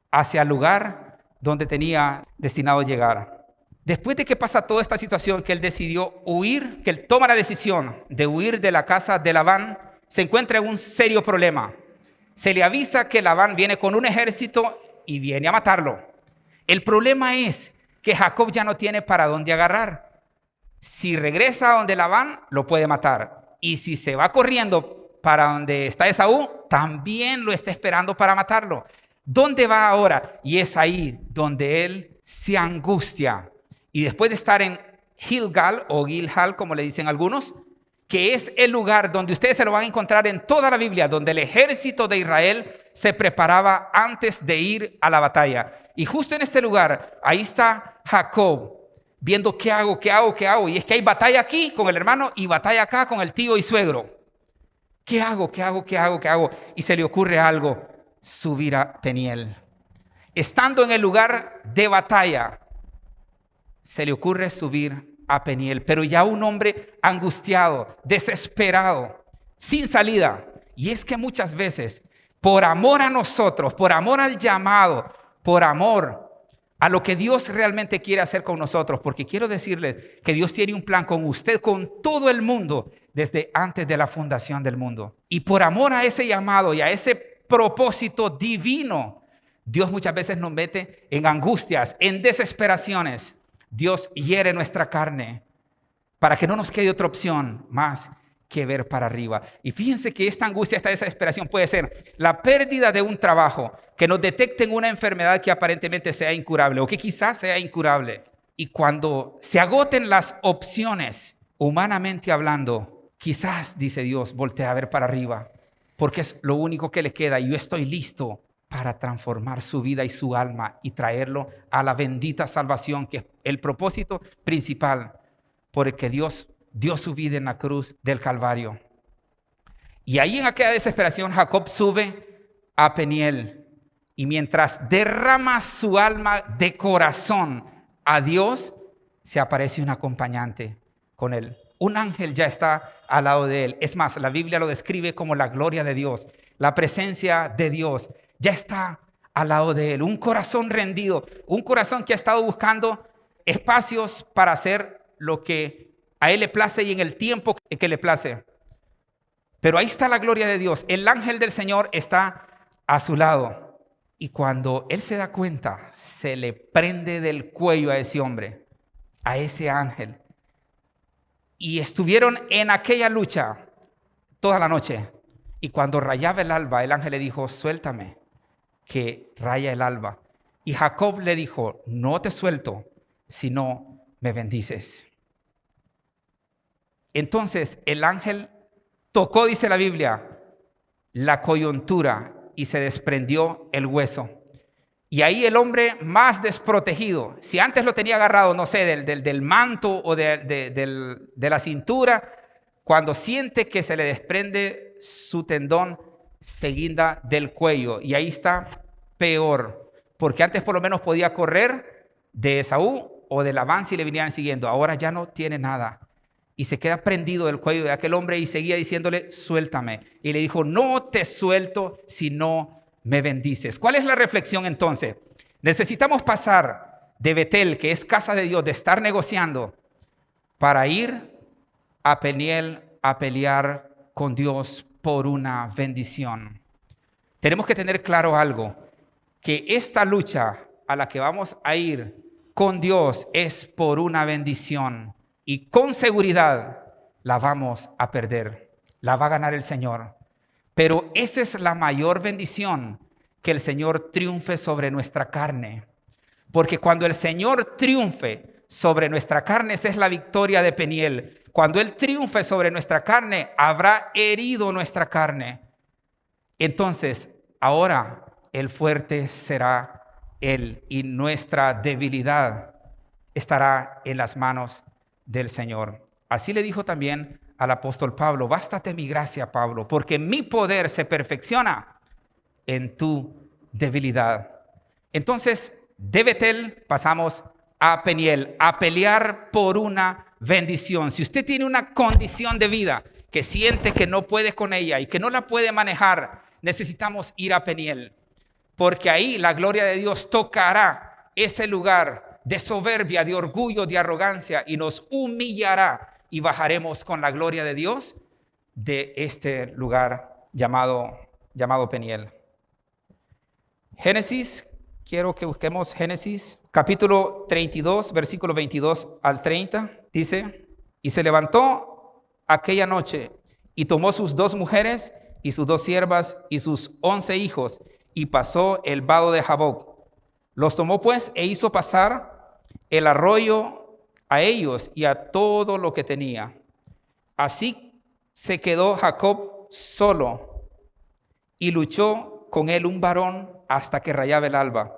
hacia el lugar donde tenía destinado llegar. Después de que pasa toda esta situación, que él decidió huir, que él toma la decisión de huir de la casa de Labán, se encuentra en un serio problema. Se le avisa que Labán viene con un ejército y viene a matarlo. El problema es que Jacob ya no tiene para dónde agarrar. Si regresa a donde Labán, lo puede matar. Y si se va corriendo para donde está Esaú, también lo está esperando para matarlo. ¿Dónde va ahora? Y es ahí donde él se angustia. Y después de estar en Gilgal o Gilgal, como le dicen algunos, que es el lugar donde ustedes se lo van a encontrar en toda la Biblia, donde el ejército de Israel se preparaba antes de ir a la batalla. Y justo en este lugar, ahí está Jacob, viendo qué hago. Y es que hay batalla aquí con el hermano y batalla acá con el tío y suegro. ¿Qué hago? Y se le ocurre algo, subir a Peniel. Estando en el lugar de batalla, se le ocurre subir a Peniel, pero ya un hombre angustiado, desesperado, sin salida. Y es que muchas veces, por amor a nosotros, por amor al llamado, por amor a lo que Dios realmente quiere hacer con nosotros, porque quiero decirles que Dios tiene un plan con usted, con todo el mundo, desde antes de la fundación del mundo. Y por amor a ese llamado y a ese propósito divino, Dios muchas veces nos mete en angustias, en desesperaciones. Dios hiere nuestra carne para que no nos quede otra opción más que ver para arriba. Y fíjense que esta angustia, esta desesperación puede ser la pérdida de un trabajo, que nos detecten una enfermedad que aparentemente sea incurable o que quizás sea incurable. Y cuando se agoten las opciones, humanamente hablando, quizás, dice Dios, voltea a ver para arriba, porque es lo único que le queda y yo estoy listo para transformar su vida y su alma y traerlo a la bendita salvación, que es el propósito principal por el que Dios dio su vida en la cruz del Calvario. Y ahí en aquella desesperación Jacob sube a Peniel y mientras derrama su alma de corazón a Dios, se aparece un acompañante con él. Un ángel ya está al lado de él. Es más, la Biblia lo describe como la gloria de Dios, la presencia de Dios. Ya está al lado de él, un corazón rendido, un corazón que ha estado buscando espacios para hacer lo que a él le place y en el tiempo que le place. Pero ahí está la gloria de Dios. El ángel del Señor está a su lado. Y cuando él se da cuenta, se le prende del cuello a ese hombre, a ese ángel. Y estuvieron en aquella lucha toda la noche. Y cuando rayaba el alba, el ángel le dijo, suéltame, que raya el alba. Y Jacob le dijo, no te suelto, si no me bendices. Entonces el ángel tocó, dice la Biblia, la coyuntura y se desprendió el hueso. Y ahí el hombre más desprotegido, si antes lo tenía agarrado, no sé, del manto o de la cintura, cuando siente que se le desprende su tendón, se guinda del cuello. Y ahí está peor, porque antes por lo menos podía correr de Esaú o de Labán si le venían siguiendo. Ahora ya no tiene nada. Y se queda prendido del cuello de aquel hombre y seguía diciéndole, suéltame. Y le dijo, no te suelto si no me bendices. ¿Cuál es la reflexión entonces? Necesitamos pasar de Betel, que es casa de Dios, de estar negociando, para ir a Peniel a pelear con Dios por una bendición. Tenemos que tener claro algo, que esta lucha a la que vamos a ir con Dios es por una bendición. Y con seguridad la vamos a perder, la va a ganar el Señor. Pero esa es la mayor bendición, que el Señor triunfe sobre nuestra carne. Porque cuando el Señor triunfe sobre nuestra carne, esa es la victoria de Peniel. Cuando Él triunfe sobre nuestra carne, habrá herido nuestra carne. Entonces, ahora el fuerte será Él y nuestra debilidad estará en las manos del Señor. Así le dijo también al apóstol Pablo, bástate mi gracia, Pablo, porque mi poder se perfecciona en tu debilidad. Entonces, de Betel pasamos a Peniel, a pelear por una bendición. Si usted tiene una condición de vida que siente que no puede con ella y que no la puede manejar, necesitamos ir a Peniel, porque ahí la gloria de Dios tocará ese lugar de soberbia, de orgullo, de arrogancia, y nos humillará y bajaremos con la gloria de Dios de este lugar llamado Peniel. Génesis, quiero que busquemos Génesis, capítulo 32, versículo 22 al 30, dice, y se levantó aquella noche y tomó sus 2 mujeres y sus 2 siervas y sus 11 hijos y pasó el vado de Jaboc. Los tomó pues e hizo pasar el arroyo a ellos y a todo lo que tenía. Así se quedó Jacob solo y luchó con él un varón hasta que rayaba el alba.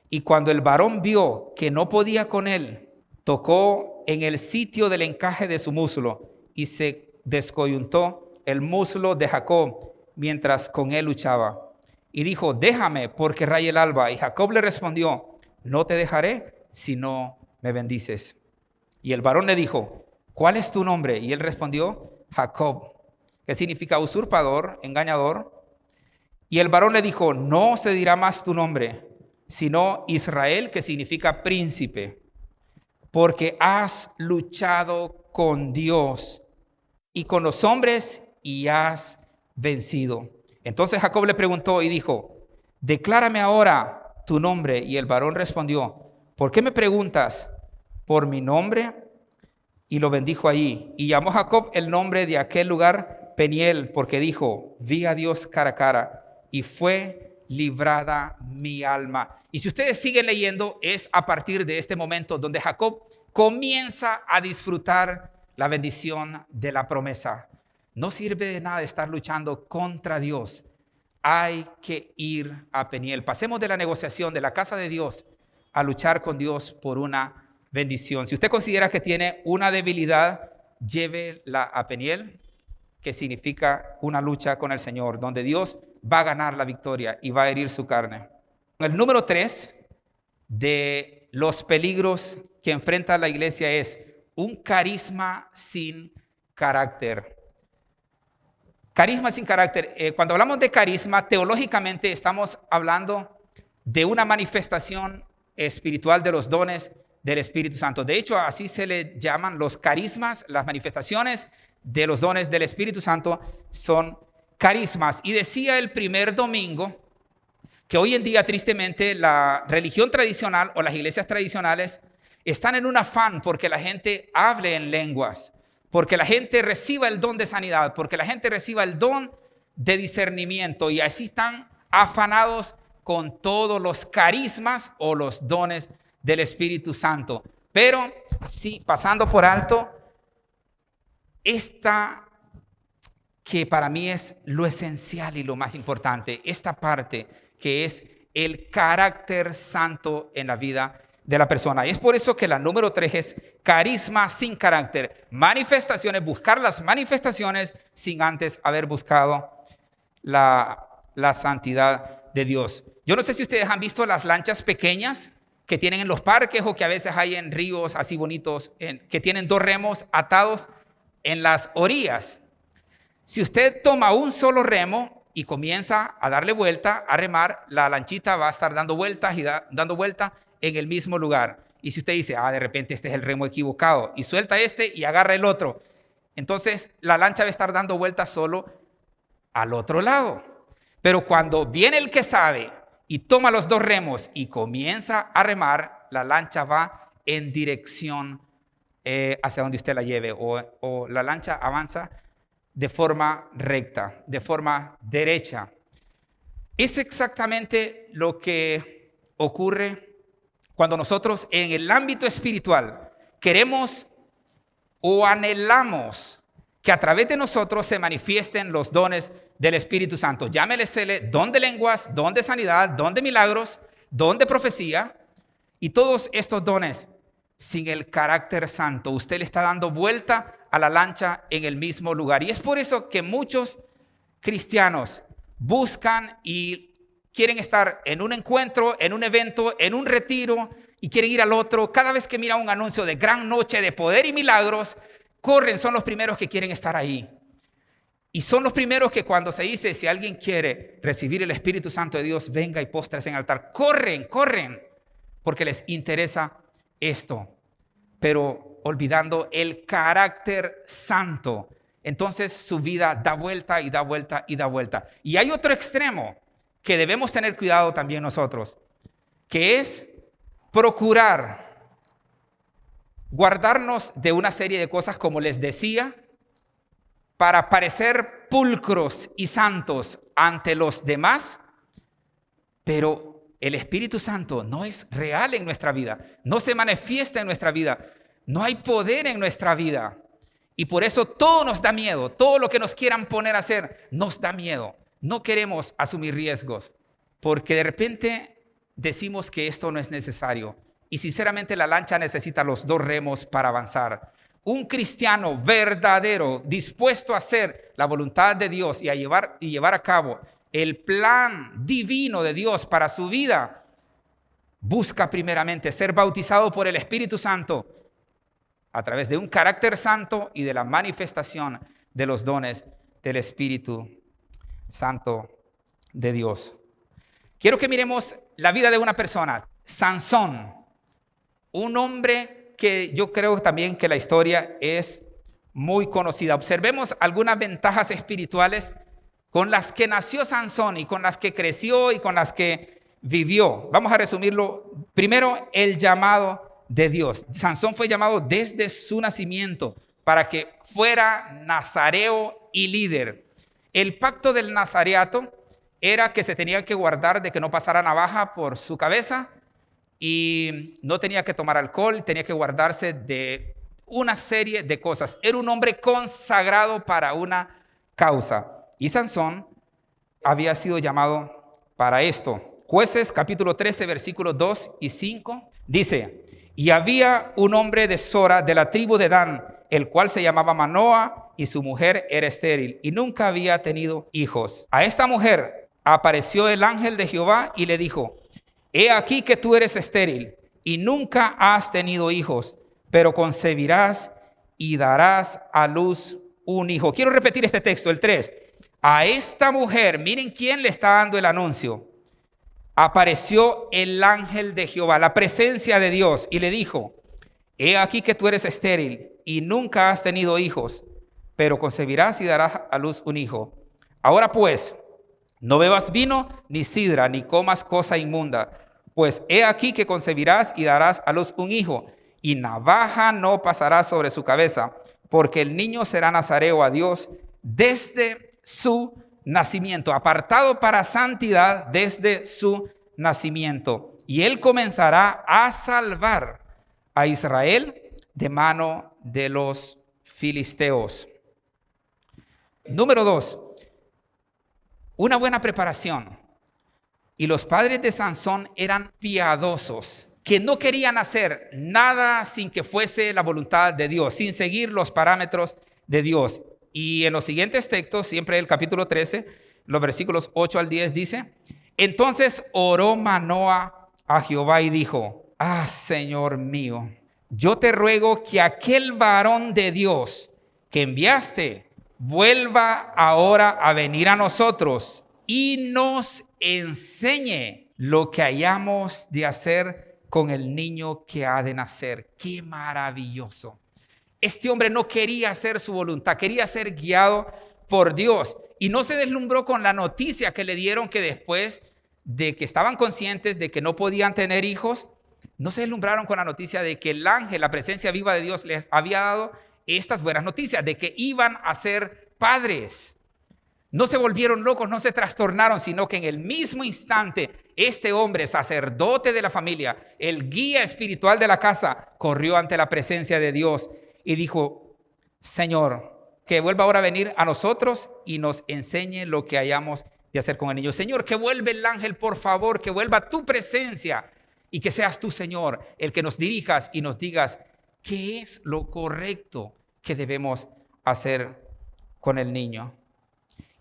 Y cuando el varón vio que no podía con él, tocó en el sitio del encaje de su muslo y se descoyuntó el muslo de Jacob mientras con él luchaba. Y dijo, déjame porque raya el alba. Y Jacob le respondió, no te dejaré si no me bendices. Y el varón le dijo, ¿cuál es tu nombre? Y él respondió, Jacob, que significa usurpador, engañador. Y el varón le dijo, no se dirá más tu nombre, sino Israel, que significa príncipe, porque has luchado con Dios y con los hombres y has vencido. Entonces Jacob le preguntó y dijo, declárame ahora tu nombre. Y el varón respondió, ¿por qué me preguntas por mi nombre? Y lo bendijo allí. Y llamó Jacob el nombre de aquel lugar Peniel, porque dijo, vi a Dios cara a cara y fue librada mi alma. Y si ustedes siguen leyendo, es a partir de este momento donde Jacob comienza a disfrutar la bendición de la promesa. No sirve de nada estar luchando contra Dios. Hay que ir a Peniel. Pasemos de la negociación de la casa de Dios a luchar con Dios por una bendición. Si usted considera que tiene una debilidad, llévela a Peniel, que significa una lucha con el Señor, donde Dios va a ganar la victoria y va a herir su carne. El número 3 de los peligros que enfrenta la iglesia es un carisma sin carácter. Carisma sin carácter. Cuando hablamos de carisma, teológicamente estamos hablando de una manifestación espiritual de los dones del Espíritu Santo. De hecho, así se le llaman los carismas, las manifestaciones de los dones del Espíritu Santo son carismas. Y decía el primer domingo que hoy en día, tristemente, la religión tradicional o las iglesias tradicionales están en un afán porque la gente hable en lenguas, porque la gente reciba el don de sanidad, porque la gente reciba el don de discernimiento, y así están afanados con todos los carismas o los dones del Espíritu Santo. Pero sí, pasando por alto esta que para mí es lo esencial y lo más importante, esta parte que es el carácter santo en la vida de la persona. Y es por eso que la número 3 es carisma sin carácter. Manifestaciones, buscar las manifestaciones sin antes haber buscado la santidad de Dios. Yo no sé si ustedes han visto las lanchas pequeñas que tienen en los parques o que a veces hay en ríos así bonitos, que tienen 2 remos atados en las orillas. Si usted toma un solo remo y comienza a darle vuelta, a remar, la lanchita va a estar dando vueltas y dando vueltas en el mismo lugar. Y si usted dice, de repente este es el remo equivocado, y suelta este y agarra el otro, entonces la lancha va a estar dando vueltas solo al otro lado. Pero cuando viene el que sabe y toma los 2 remos y comienza a remar, la lancha va en dirección hacia donde usted la lleve, o la lancha avanza de forma recta, de forma derecha. Es exactamente lo que ocurre cuando nosotros en el ámbito espiritual queremos o anhelamos que a través de nosotros se manifiesten los dones del Espíritu Santo. Llámele don de lenguas, don de sanidad, don de milagros, don de profecía, y todos estos dones sin el carácter santo. Usted le está dando vuelta a la lancha en el mismo lugar. Y es por eso que muchos cristianos buscan y quieren estar en un encuentro, en un evento, en un retiro, y quieren ir al otro. Cada vez que mira un anuncio de gran noche de poder y milagros, corren, son los primeros que quieren estar ahí. Y son los primeros que cuando se dice, si alguien quiere recibir el Espíritu Santo de Dios, venga y póstrese en el altar. Corren, porque les interesa esto, pero olvidando el carácter santo. Entonces su vida da vuelta y da vuelta y da vuelta. Y hay otro extremo que debemos tener cuidado también nosotros, que es procurar guardarnos de una serie de cosas, como les decía, para parecer pulcros y santos ante los demás, pero el Espíritu Santo no es real en nuestra vida, no se manifiesta en nuestra vida, no hay poder en nuestra vida. Y por eso todo nos da miedo, todo lo que nos quieran poner a hacer nos da miedo. No queremos asumir riesgos, porque de repente decimos que esto no es necesario. Y sinceramente la lancha necesita los 2 remos para avanzar. Un cristiano verdadero, dispuesto a hacer la voluntad de Dios y a llevar a cabo el plan divino de Dios para su vida, busca primeramente ser bautizado por el Espíritu Santo a través de un carácter santo y de la manifestación de los dones del Espíritu Santo de Dios. Quiero que miremos la vida de una persona, Sansón, un hombre que yo creo también que la historia es muy conocida. Observemos algunas ventajas espirituales con las que nació Sansón y con las que creció y con las que vivió. Vamos a resumirlo. Primero, el llamado de Dios. Sansón fue llamado desde su nacimiento para que fuera nazareo y líder. El pacto del nazareato era que se tenía que guardar de que no pasara navaja por su cabeza y no tenía que tomar alcohol, tenía que guardarse de una serie de cosas. Era un hombre consagrado para una causa. Y Sansón había sido llamado para esto. Jueces capítulo 13, versículos 2 y 5, dice: y había un hombre de Sora, de la tribu de Dan, el cual se llamaba Manoa, y su mujer era estéril, y nunca había tenido hijos. A esta mujer apareció el ángel de Jehová y le dijo: he aquí que tú eres estéril, y nunca has tenido hijos, pero concebirás y darás a luz un hijo. Quiero repetir este texto, el 3. A esta mujer, miren quién le está dando el anuncio. apareció el ángel de Jehová, la presencia de Dios, y le dijo: he aquí que tú eres estéril y nunca has tenido hijos, pero concebirás y darás a luz un hijo. Ahora pues, no bebas vino ni sidra, ni comas cosa inmunda, pues he aquí que concebirás y darás a luz un hijo, y navaja no pasará sobre su cabeza, porque el niño será nazareo a Dios desde su nacimiento, apartado para santidad desde su nacimiento. Y él comenzará a salvar a Israel de mano de los filisteos. Número 2, una buena preparación. Y los padres de Sansón eran piadosos, que no querían hacer nada sin que fuese la voluntad de Dios, sin seguir los parámetros de Dios. Y en los siguientes textos, siempre el capítulo 13, los versículos 8 al 10 dice: entonces oró Manoa a Jehová y dijo: ah, Señor mío, yo te ruego que aquel varón de Dios que enviaste vuelva ahora a venir a nosotros y nos enseñe lo que hayamos de hacer con el niño que ha de nacer. ¡Qué maravilloso! Este hombre no quería hacer su voluntad, quería ser guiado por Dios. Y no se deslumbró con la noticia que le dieron, que después de que estaban conscientes de que no podían tener hijos, no se deslumbraron con la noticia de que el ángel, la presencia viva de Dios, les había dado estas buenas noticias, de que iban a ser padres. No se volvieron locos, no se trastornaron, sino que en el mismo instante este hombre, sacerdote de la familia, el guía espiritual de la casa, corrió ante la presencia de Dios y dijo: Señor, que vuelva ahora a venir a nosotros y nos enseñe lo que hayamos de hacer con el niño. Señor, que vuelva el ángel, por favor, que vuelva tu presencia y que seas tú, Señor, el que nos dirijas y nos digas qué es lo correcto que debemos hacer con el niño.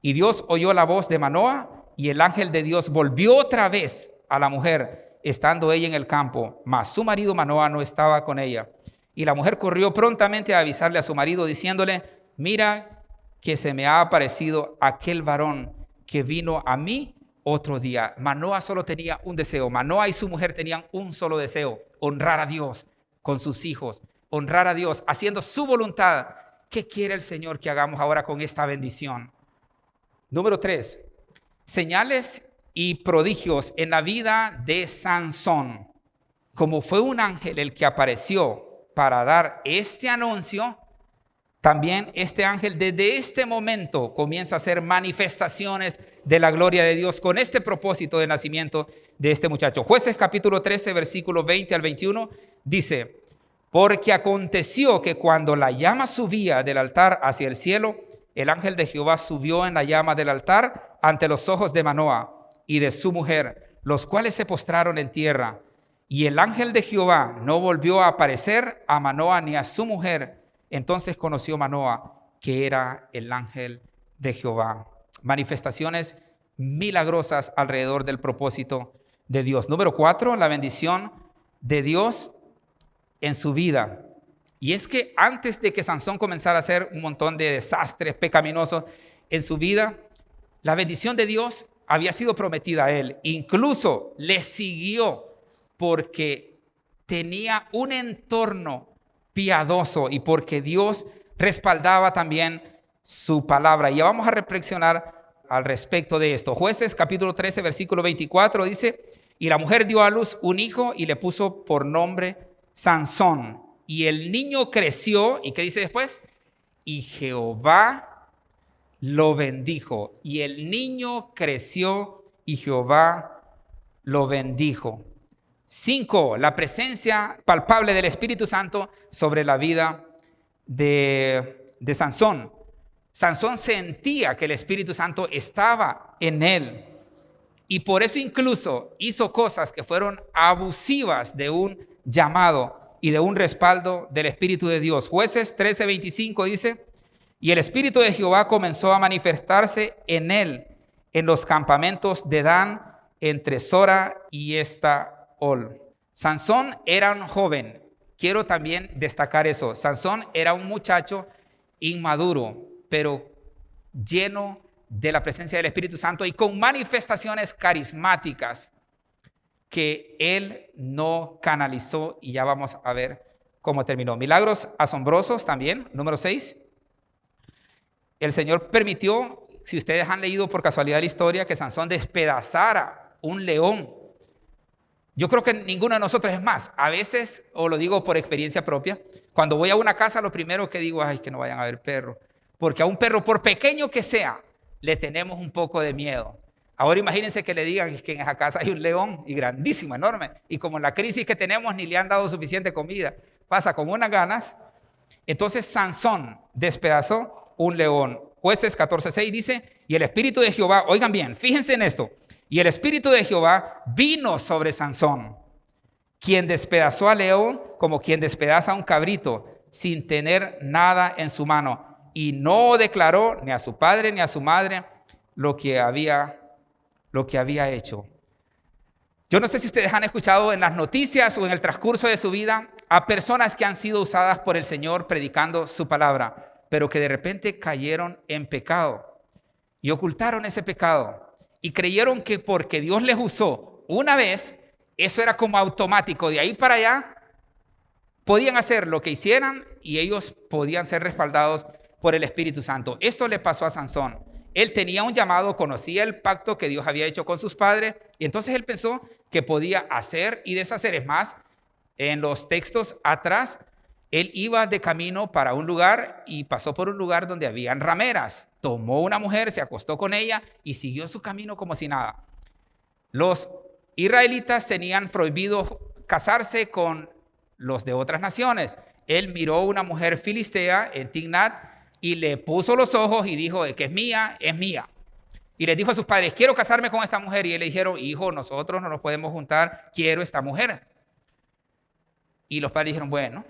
Y Dios oyó la voz de Manoa, y el ángel de Dios volvió otra vez a la mujer, estando ella en el campo, mas su marido Manoa no estaba con ella. Y la mujer corrió prontamente a avisarle a su marido, diciéndole: mira que se me ha aparecido aquel varón que vino a mí otro día. Manoa solo tenía un deseo. Manoa y su mujer tenían un solo deseo: honrar a Dios con sus hijos, honrar a Dios haciendo su voluntad. ¿Qué quiere el Señor que hagamos ahora con esta bendición? Número 3, señales y prodigios en la vida de Sansón. Como fue un ángel el que apareció para dar este anuncio, también este ángel desde este momento comienza a hacer manifestaciones de la gloria de Dios con este propósito de nacimiento de este muchacho. Jueces capítulo 13, versículos 20 al 21 dice: porque aconteció que cuando la llama subía del altar hacia el cielo, el ángel de Jehová subió en la llama del altar ante los ojos de Manoa y de su mujer, los cuales se postraron en tierra. Y el ángel de Jehová no volvió a aparecer a Manoa ni a su mujer. Entonces conoció Manoa que era el ángel de Jehová. Manifestaciones milagrosas alrededor del propósito de Dios. Número 4, la bendición de Dios en su vida. Y es que antes de que Sansón comenzara a hacer un montón de desastres pecaminosos en su vida, la bendición de Dios había sido prometida a él. Incluso le siguió porque tenía un entorno piadoso y porque Dios respaldaba también su palabra. Y ya vamos a reflexionar al respecto de esto. Jueces capítulo 13, versículo 24 dice: y la mujer dio a luz un hijo y le puso por nombre Sansón. Y el niño creció, ¿y qué dice después? Y Jehová lo bendijo. Y el niño creció y Jehová lo bendijo. 5, la presencia palpable del Espíritu Santo sobre la vida de Sansón. Sansón sentía que el Espíritu Santo estaba en él. Y por eso incluso hizo cosas que fueron abusivas de un llamado y de un respaldo del Espíritu de Dios. Jueces 13:25 dice: y el Espíritu de Jehová comenzó a manifestarse en él en los campamentos de Dan, entre Sora y Estaol. Sansón era un joven. Quiero también destacar eso. Sansón era un muchacho inmaduro, pero lleno de la presencia del Espíritu Santo y con manifestaciones carismáticas. que él no canalizó, y ya vamos a ver cómo terminó. Milagros asombrosos también, número 6. El Señor permitió, si ustedes han leído por casualidad la historia, que Sansón despedazara un león. Yo creo que ninguno de nosotros, es más, a veces, o lo digo por experiencia propia, cuando voy a una casa lo primero que digo, ay, que no vayan a ver perros, porque a un perro, por pequeño que sea, le tenemos un poco de miedo. Ahora imagínense que le digan que en esa casa hay un león, y grandísimo, enorme, y como en la crisis que tenemos ni le han dado suficiente comida, pasa con unas ganas. Entonces Sansón despedazó un león. Jueces 14:6 dice, y el espíritu de Jehová, oigan bien, fíjense en esto, y el espíritu de Jehová vino sobre Sansón, quien despedazó al león como quien despedaza a un cabrito, sin tener nada en su mano, y no declaró ni a su padre ni a su madre lo que había hecho. Yo no sé si ustedes han escuchado en las noticias o en el transcurso de su vida a personas que han sido usadas por el Señor predicando su palabra, pero que de repente cayeron en pecado y ocultaron ese pecado y creyeron que porque Dios les usó una vez, eso era como automático. De ahí para allá podían hacer lo que hicieran y ellos podían ser respaldados por el Espíritu Santo. Esto le pasó a Sansón. Él tenía un llamado, conocía el pacto que Dios había hecho con sus padres, y entonces él pensó que podía hacer y deshacer. Es más, en los textos atrás, él iba de camino para un lugar y pasó por un lugar donde habían rameras. Tomó una mujer, se acostó con ella y siguió su camino como si nada. Los israelitas tenían prohibido casarse con los de otras naciones. Él miró una mujer filistea en Tignat y le puso los ojos y dijo que es mía, es mía. Y le dijo a sus padres, quiero casarme con esta mujer. Y él le dijeron, hijo, nosotros no nos podemos juntar, quiero esta mujer. Y los padres dijeron, bueno.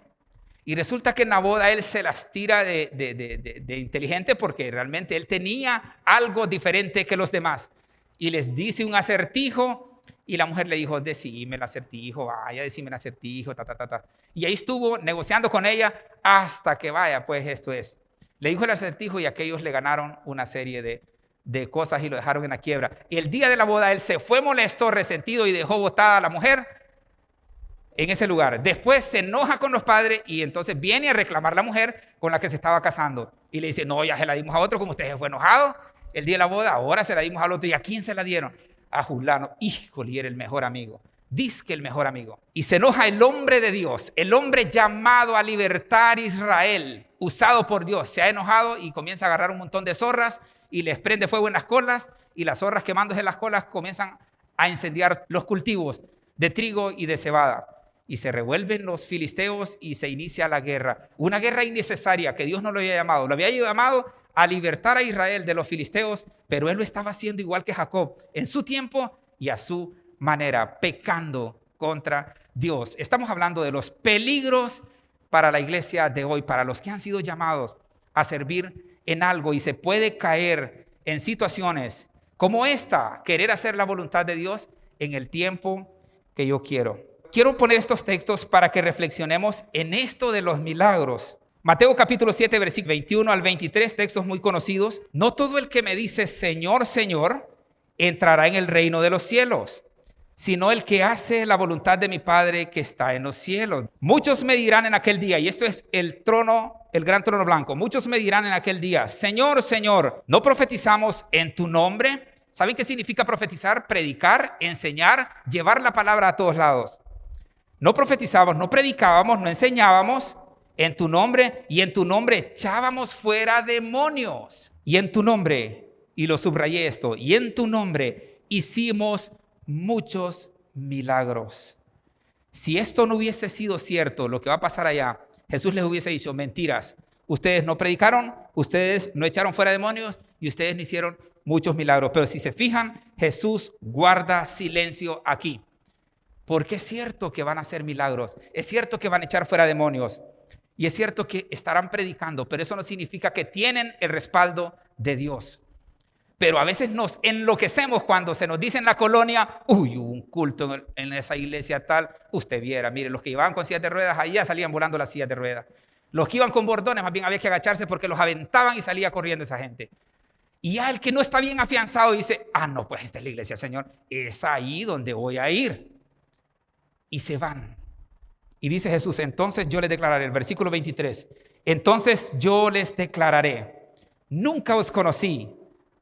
Y resulta que en la boda él se las tira de inteligente, porque realmente él tenía algo diferente que los demás. Y les dice un acertijo, y la mujer le dijo, decime el acertijo, vaya, decime el acertijo, Y ahí estuvo negociando con ella hasta que vaya, pues esto es. Le dijo el acertijo y aquellos le ganaron una serie de cosas y lo dejaron en la quiebra. Y el día de la boda él se fue molesto, resentido y dejó botada a la mujer en ese lugar. Después se enoja con los padres y entonces viene a reclamar la mujer con la que se estaba casando. Y le dice, no, ya se la dimos a otro, como usted se fue enojado el día de la boda, ahora se la dimos al otro. ¿Y a quién se la dieron? A Julano. Híjole, era el mejor amigo. Dice que el mejor amigo. Y se enoja el hombre de Dios, el hombre llamado a libertar a Israel, usado por Dios. Se ha enojado y comienza a agarrar un montón de zorras y les prende fuego en las colas, y las zorras quemándose en las colas comienzan a incendiar los cultivos de trigo y de cebada. Y se revuelven los filisteos y se inicia la guerra. Una guerra innecesaria que Dios no lo había llamado. Lo había llamado a libertar a Israel de los filisteos, pero él lo estaba haciendo igual que Jacob, en su tiempo y a su manera, pecando contra Dios. Estamos hablando de los peligros para la iglesia de hoy, para los que han sido llamados a servir en algo, y se puede caer en situaciones como esta, querer hacer la voluntad de Dios en el tiempo que yo quiero. Quiero poner estos textos para que reflexionemos en esto de los milagros. Mateo capítulo 7, versículo 21 al 23, textos muy conocidos. No todo el que me dice Señor, Señor, entrará en el reino de los cielos, sino el que hace la voluntad de mi Padre que está en los cielos. Muchos me dirán en aquel día, y esto es el trono, el gran trono blanco. Muchos me dirán en aquel día, Señor, Señor, ¿no profetizamos en tu nombre? ¿Saben qué significa profetizar? Predicar, enseñar, llevar la palabra a todos lados. No profetizábamos, no predicábamos, no enseñábamos en tu nombre, y en tu nombre echábamos fuera demonios. Y en tu nombre, y lo subrayé esto, y en tu nombre hicimos muchos milagros. Si esto no hubiese sido cierto, lo que va a pasar allá, Jesús les hubiese dicho, mentiras. Ustedes no predicaron, ustedes no echaron fuera demonios y ustedes no hicieron muchos milagros. Pero si se fijan, Jesús guarda silencio aquí. Porque es cierto que van a hacer milagros, es cierto que van a echar fuera demonios y es cierto que estarán predicando, pero eso no significa que tienen el respaldo de Dios. Pero a veces nos enloquecemos cuando se nos dice en la colonia, uy, hubo un culto en esa iglesia tal. Usted viera, mire, los que iban con sillas de ruedas, ahí ya salían volando las sillas de ruedas. Los que iban con bordones, más bien había que agacharse porque los aventaban y salía corriendo esa gente. Y ya el que no está bien afianzado dice, no, pues esta es la iglesia del Señor, es ahí donde voy a ir. y se van. Y dice Jesús, entonces yo les declararé, el versículo 23, entonces yo les declararé, nunca os conocí,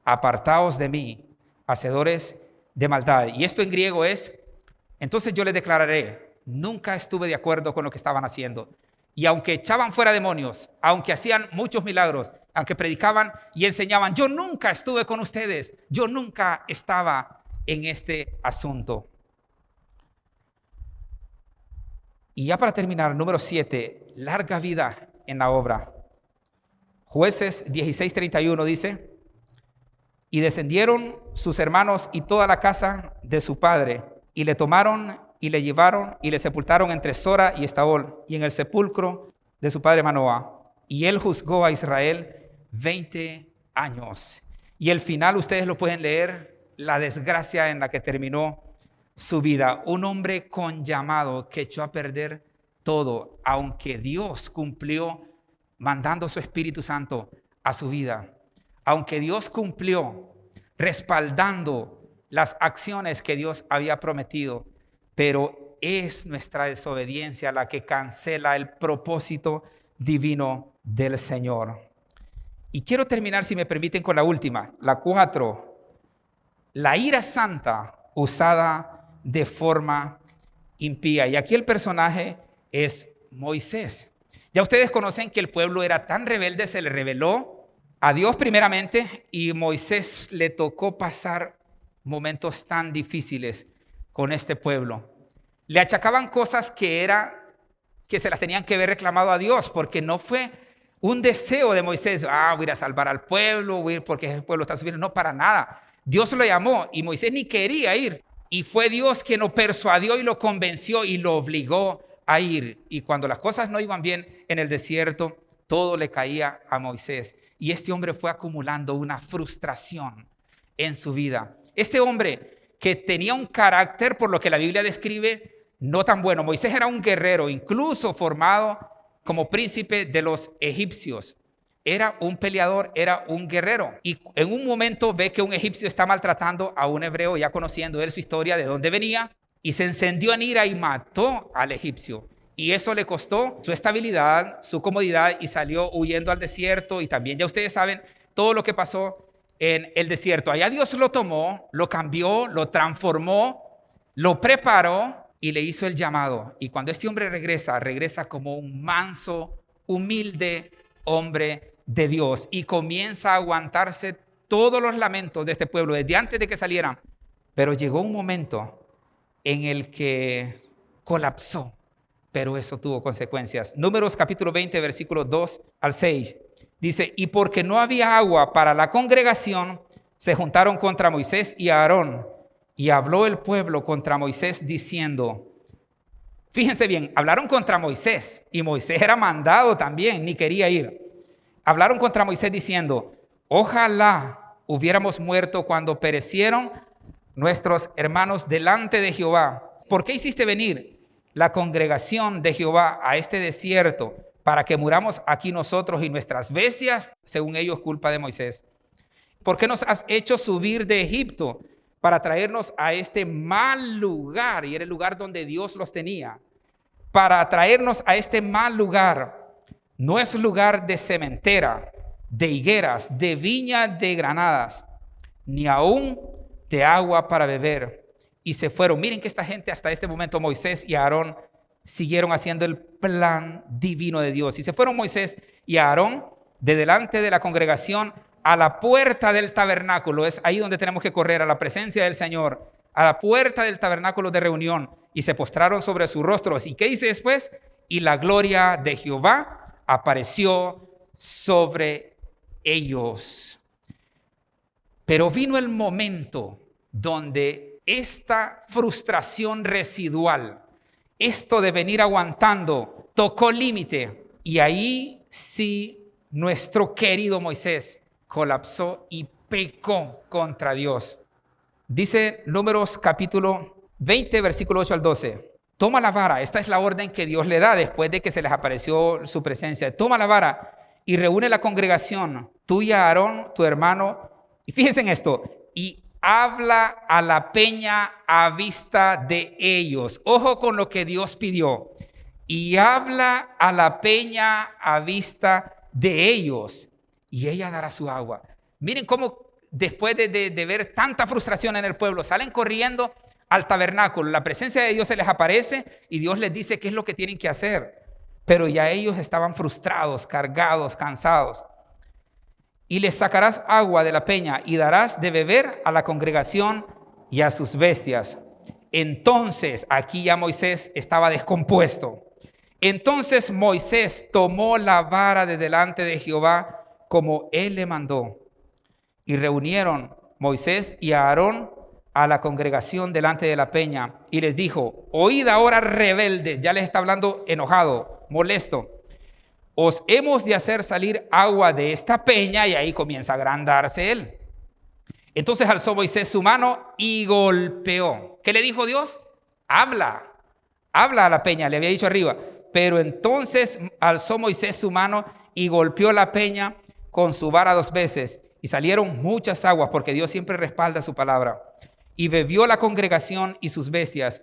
apartaos de mí, hacedores de maldad. Y esto en griego es, entonces yo les declararé, nunca estuve de acuerdo con lo que estaban haciendo. Y aunque echaban fuera demonios, aunque hacían muchos milagros, aunque predicaban y enseñaban, yo nunca estuve con ustedes, yo nunca estaba en este asunto. Y ya para terminar, número 7, larga vida en la obra. Jueces 16:31 dice, y descendieron sus hermanos y toda la casa de su padre, y le tomaron y le llevaron y le sepultaron entre Sora y Estaol, y en el sepulcro de su padre Manoah. Y él juzgó a Israel 20 años. Y el final ustedes lo pueden leer, la desgracia en la que terminó su vida. Un hombre con llamado que echó a perder todo, aunque Dios cumplió mandando su Espíritu Santo a su vida. Aunque Dios cumplió respaldando las acciones que Dios había prometido, pero es nuestra desobediencia la que cancela el propósito divino del Señor. Y quiero terminar, si me permiten, con la última, la 4. La ira santa usada de forma impía. Y aquí el personaje es Moisés. Ya ustedes conocen que el pueblo era tan rebelde, se le rebeló a Dios primeramente, y Moisés le tocó pasar momentos tan difíciles con este pueblo. Le achacaban cosas que se las tenían que ver reclamado a Dios, porque no fue un deseo de Moisés, voy a ir a salvar al pueblo, voy a ir porque el pueblo está subiendo. No, para nada. Dios lo llamó y Moisés ni quería ir. Y fue Dios quien lo persuadió y lo convenció y lo obligó a ir. Y cuando las cosas no iban bien en el desierto, todo le caía a Moisés. Y este hombre fue acumulando una frustración en su vida. Este hombre que tenía un carácter, por lo que la Biblia describe, no tan bueno. Moisés era un guerrero, incluso formado como príncipe de los egipcios. Era un peleador, era un guerrero. Y en un momento ve que un egipcio está maltratando a un hebreo, ya conociendo él su historia, de dónde venía, y se encendió en ira y mató al egipcio. Y eso le costó su estabilidad, su comodidad, y salió huyendo al desierto. Y también ya ustedes saben todo lo que pasó en el desierto. Allá Dios lo tomó, lo cambió, lo transformó, lo preparó y le hizo el llamado. Y cuando este hombre regresa como un manso, humilde hombre de Dios, y comienza a aguantarse todos los lamentos de este pueblo desde antes de que salieran. Pero llegó un momento en el que colapsó, pero eso tuvo consecuencias. Números capítulo 20, versículos 2 al 6. Dice, y porque no había agua para la congregación, se juntaron contra Moisés y Aarón, y habló el pueblo contra Moisés diciendo, fíjense bien, hablaron contra Moisés, y Moisés era mandado también, ni quería ir. Hablaron contra Moisés diciendo, ojalá hubiéramos muerto cuando perecieron nuestros hermanos delante de Jehová. ¿Por qué hiciste venir la congregación de Jehová a este desierto para que muramos aquí nosotros y nuestras bestias? Según ellos, culpa de Moisés. ¿Por qué nos has hecho subir de Egipto para traernos a este mal lugar? Y era el lugar donde Dios los tenía. Para traernos a este mal lugar. No es lugar de sementera, de higueras, de viña, de granadas, ni aún de agua para beber. Y se fueron. Miren que esta gente hasta este momento, Moisés y Aarón, siguieron haciendo el plan divino de Dios. Y se fueron Moisés y Aarón de delante de la congregación a la puerta del tabernáculo. Es ahí donde tenemos que correr, a la presencia del Señor, a la puerta del tabernáculo de reunión. Y se postraron sobre sus rostros. ¿Y qué dice después? Y la gloria de Jehová apareció sobre ellos. Pero vino el momento donde esta frustración residual, esto de venir aguantando, tocó límite. Y ahí sí nuestro querido Moisés colapsó y pecó contra Dios. Dice Números capítulo 20, versículo 8 al 12. Toma la vara, esta es la orden que Dios le da después de que se les apareció su presencia. Toma la vara y reúne la congregación, tú y Aarón, tu hermano. Y fíjense en esto, y habla a la peña a vista de ellos. Ojo con lo que Dios pidió. Y habla a la peña a vista de ellos, y ella dará su agua. Miren cómo después de ver tanta frustración en el pueblo, salen corriendo al tabernáculo. La presencia de Dios se les aparece y Dios les dice qué es lo que tienen que hacer. Pero ya ellos estaban frustrados, cargados, cansados. Y les sacarás agua de la peña y darás de beber a la congregación y a sus bestias. Entonces, aquí ya Moisés estaba descompuesto. Entonces Moisés tomó la vara de delante de Jehová como él le mandó. Y reunieron Moisés y Aarón a la congregación delante de la peña. Y les dijo: oíd ahora, rebeldes. Ya les está hablando enojado, molesto. Os hemos de hacer salir agua de esta peña. Y ahí comienza a agrandarse él. Entonces alzó Moisés su mano y golpeó. ¿Qué le dijo Dios? Habla a la peña, le había dicho arriba. Pero entonces alzó Moisés su mano y golpeó la peña con su vara 2 veces. Y salieron muchas aguas, porque Dios siempre respalda su palabra. Y bebió la congregación y sus bestias.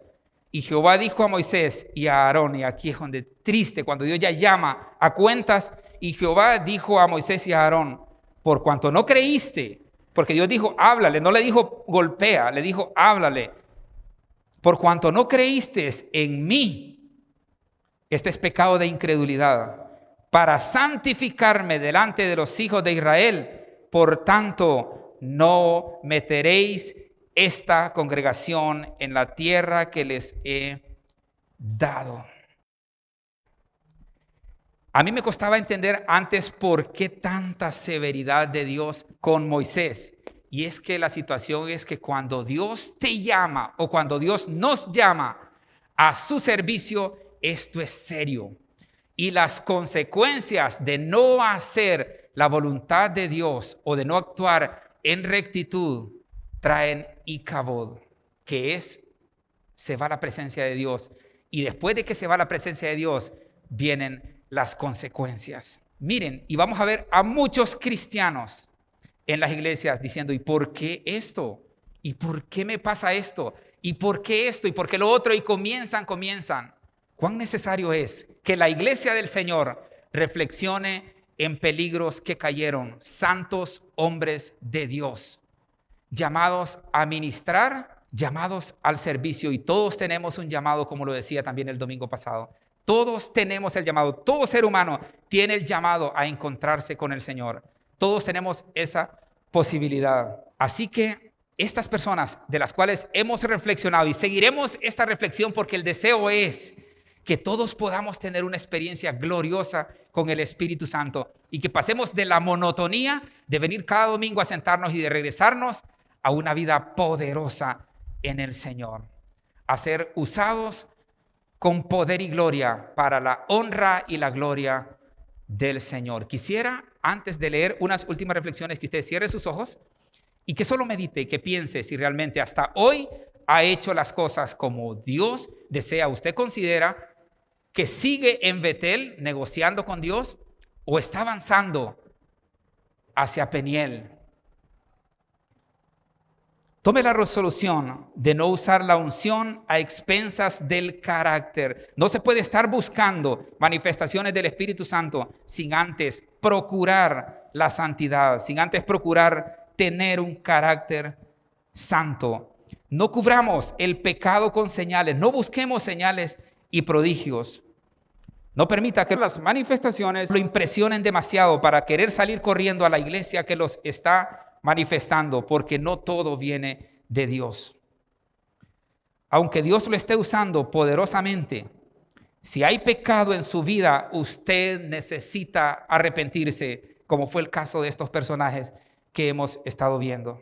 Y Jehová dijo a Moisés y a Aarón, y aquí es donde triste, cuando Dios ya llama a cuentas. Y Jehová dijo a Moisés y a Aarón: por cuanto no creíste, porque Dios dijo háblale, no le dijo golpea, le dijo háblale. Por cuanto no creíste en mí, este es pecado de incredulidad, para santificarme delante de los hijos de Israel. Por tanto, no meteréis esta congregación en la tierra que les he dado. A mí me costaba entender antes por qué tanta severidad de Dios con Moisés. Y es que la situación es que cuando Dios te llama o cuando Dios nos llama a su servicio, esto es serio. Y las consecuencias de no hacer la voluntad de Dios o de no actuar en rectitud traen ikavod, que es, se va la presencia de Dios. Y después de que se va la presencia de Dios, vienen las consecuencias. Miren, y vamos a ver a muchos cristianos en las iglesias diciendo: ¿y por qué esto? ¿Y por qué me pasa esto? ¿Y por qué esto? ¿Y por qué lo otro? Y comienzan. ¿Cuán necesario es que la iglesia del Señor reflexione en peligros que cayeron santos hombres de Dios, llamados a ministrar, llamados al servicio? Y todos tenemos un llamado, como lo decía también el domingo pasado. Todos tenemos el llamado. Todo ser humano tiene el llamado a encontrarse con el Señor. Todos tenemos esa posibilidad. Así que estas personas de las cuales hemos reflexionado, y seguiremos esta reflexión porque el deseo es que todos podamos tener una experiencia gloriosa con el Espíritu Santo y que pasemos de la monotonía de venir cada domingo a sentarnos y de regresarnos a una vida poderosa en el Señor, a ser usados con poder y gloria para la honra y la gloria del Señor. Quisiera, antes de leer unas últimas reflexiones, que usted cierre sus ojos y que solo medite y que piense si realmente hasta hoy ha hecho las cosas como Dios desea. ¿Usted considera que sigue en Betel negociando con Dios o está avanzando hacia Peniel? Tome la resolución de no usar la unción a expensas del carácter. No se puede estar buscando manifestaciones del Espíritu Santo sin antes procurar la santidad, sin antes procurar tener un carácter santo. No cubramos el pecado con señales, no busquemos señales y prodigios. No permita que las manifestaciones lo impresionen demasiado para querer salir corriendo a la iglesia que los está manifestando, porque no todo viene de Dios. Aunque Dios lo esté usando poderosamente, si hay pecado en su vida, usted necesita arrepentirse, como fue el caso de estos personajes que hemos estado viendo.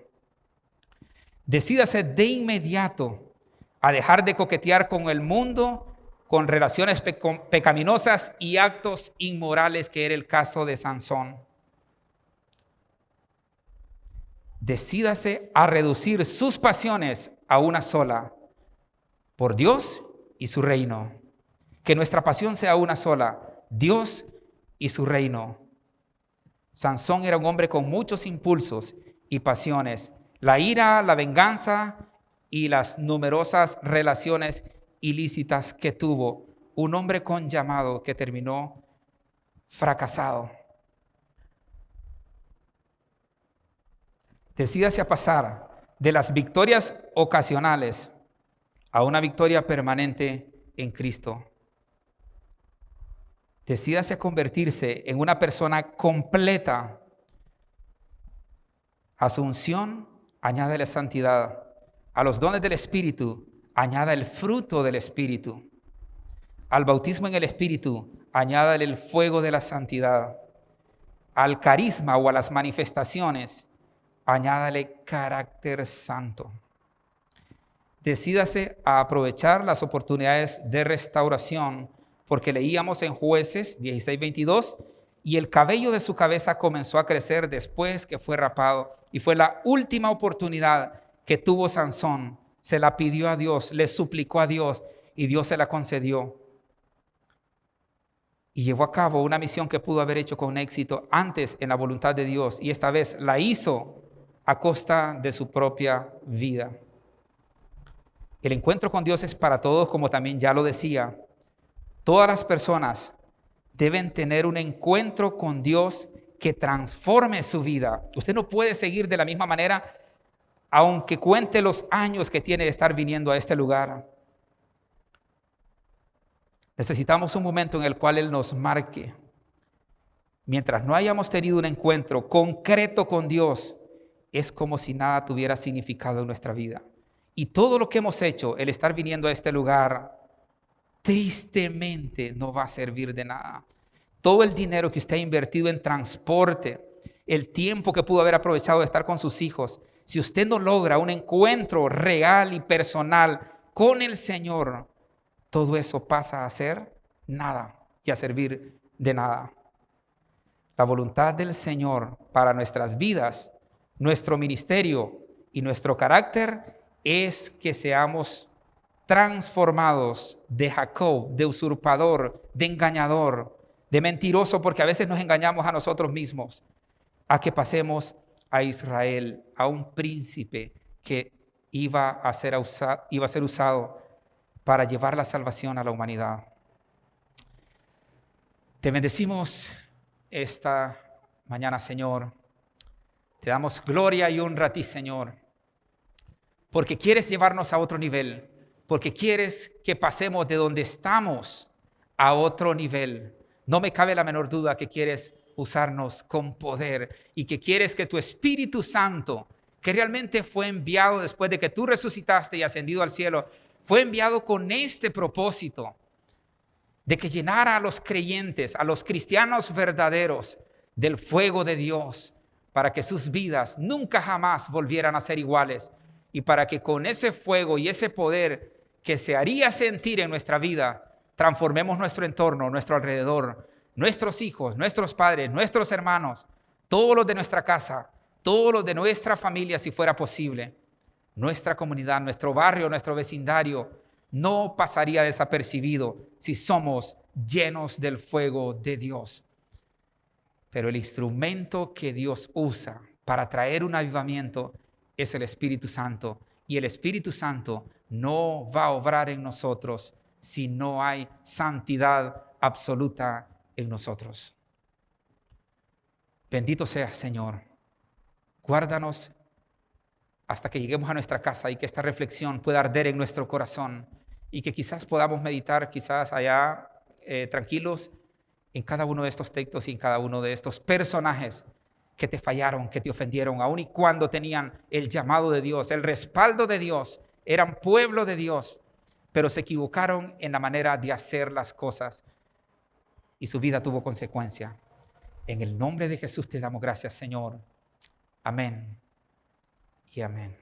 Decídase de inmediato a dejar de coquetear con el mundo, con relaciones pecaminosas y actos inmorales, que era el caso de Sansón. Decídase a reducir sus pasiones a una sola, por Dios y su reino. Que nuestra pasión sea una sola, Dios y su reino. Sansón era un hombre con muchos impulsos y pasiones. la ira, la venganza y las numerosas relaciones ilícitas que tuvo. Un hombre con llamado que terminó fracasado. Decídase a pasar de las victorias ocasionales a una victoria permanente en Cristo. Decídase a convertirse en una persona completa. A su unción, añádele santidad. A los dones del Espíritu, añada el fruto del Espíritu. Al bautismo en el Espíritu, añádale el fuego de la santidad. Al carisma o a las manifestaciones, añádale carácter santo. Decídase a aprovechar las oportunidades de restauración, porque leíamos en Jueces 16:22, y el cabello de su cabeza comenzó a crecer después que fue rapado, y fue la última oportunidad que tuvo Sansón. Se la pidió a Dios, le suplicó a Dios, y Dios se la concedió. Y llevó a cabo una misión que pudo haber hecho con éxito antes en la voluntad de Dios, y esta vez la hizo a costa de su propia vida. El encuentro con Dios es para todos, como también ya lo decía. Todas las personas deben tener un encuentro con Dios que transforme su vida. Usted no puede seguir de la misma manera, aunque cuente los años que tiene de estar viniendo a este lugar. Necesitamos un momento en el cual Él nos marque. Mientras no hayamos tenido un encuentro concreto con Dios, es como si nada tuviera significado en nuestra vida. Y todo lo que hemos hecho, el estar viniendo a este lugar, tristemente no va a servir de nada. Todo el dinero que usted ha invertido en transporte, el tiempo que pudo haber aprovechado de estar con sus hijos, si usted no logra un encuentro real y personal con el Señor, todo eso pasa a ser nada y a servir de nada. La voluntad del Señor para nuestras vidas, nuestro ministerio y nuestro carácter es que seamos transformados de Jacob, de usurpador, de engañador, de mentiroso, porque a veces nos engañamos a nosotros mismos, a que pasemos a Israel, a un príncipe que iba a ser usado para llevar la salvación a la humanidad. Te bendecimos esta mañana, Señor. Te damos gloria y honra a ti, Señor, porque quieres llevarnos a otro nivel, porque quieres que pasemos de donde estamos a otro nivel. No me cabe la menor duda que quieres usarnos con poder y que quieres que tu Espíritu Santo, que realmente fue enviado después de que tú resucitaste y ascendido al cielo, fue enviado con este propósito de que llenara a los creyentes, a los cristianos verdaderos, del fuego de Dios, para que sus vidas nunca jamás volvieran a ser iguales y para que con ese fuego y ese poder que se haría sentir en nuestra vida, transformemos nuestro entorno, nuestro alrededor, nuestros hijos, nuestros padres, nuestros hermanos, todos los de nuestra casa, todos los de nuestra familia, si fuera posible. Nuestra comunidad, nuestro barrio, nuestro vecindario no pasaría desapercibido si somos llenos del fuego de Dios. Pero el instrumento que Dios usa para traer un avivamiento es el Espíritu Santo. Y el Espíritu Santo no va a obrar en nosotros si no hay santidad absoluta en nosotros. Bendito seas, Señor. Guárdanos hasta que lleguemos a nuestra casa y que esta reflexión pueda arder en nuestro corazón y que quizás podamos meditar quizás allá tranquilos en cada uno de estos textos y en cada uno de estos personajes que te fallaron, que te ofendieron, aun y cuando tenían el llamado de Dios, el respaldo de Dios, eran pueblo de Dios, pero se equivocaron en la manera de hacer las cosas y su vida tuvo consecuencia. En el nombre de Jesús te damos gracias, Señor. Amén y amén.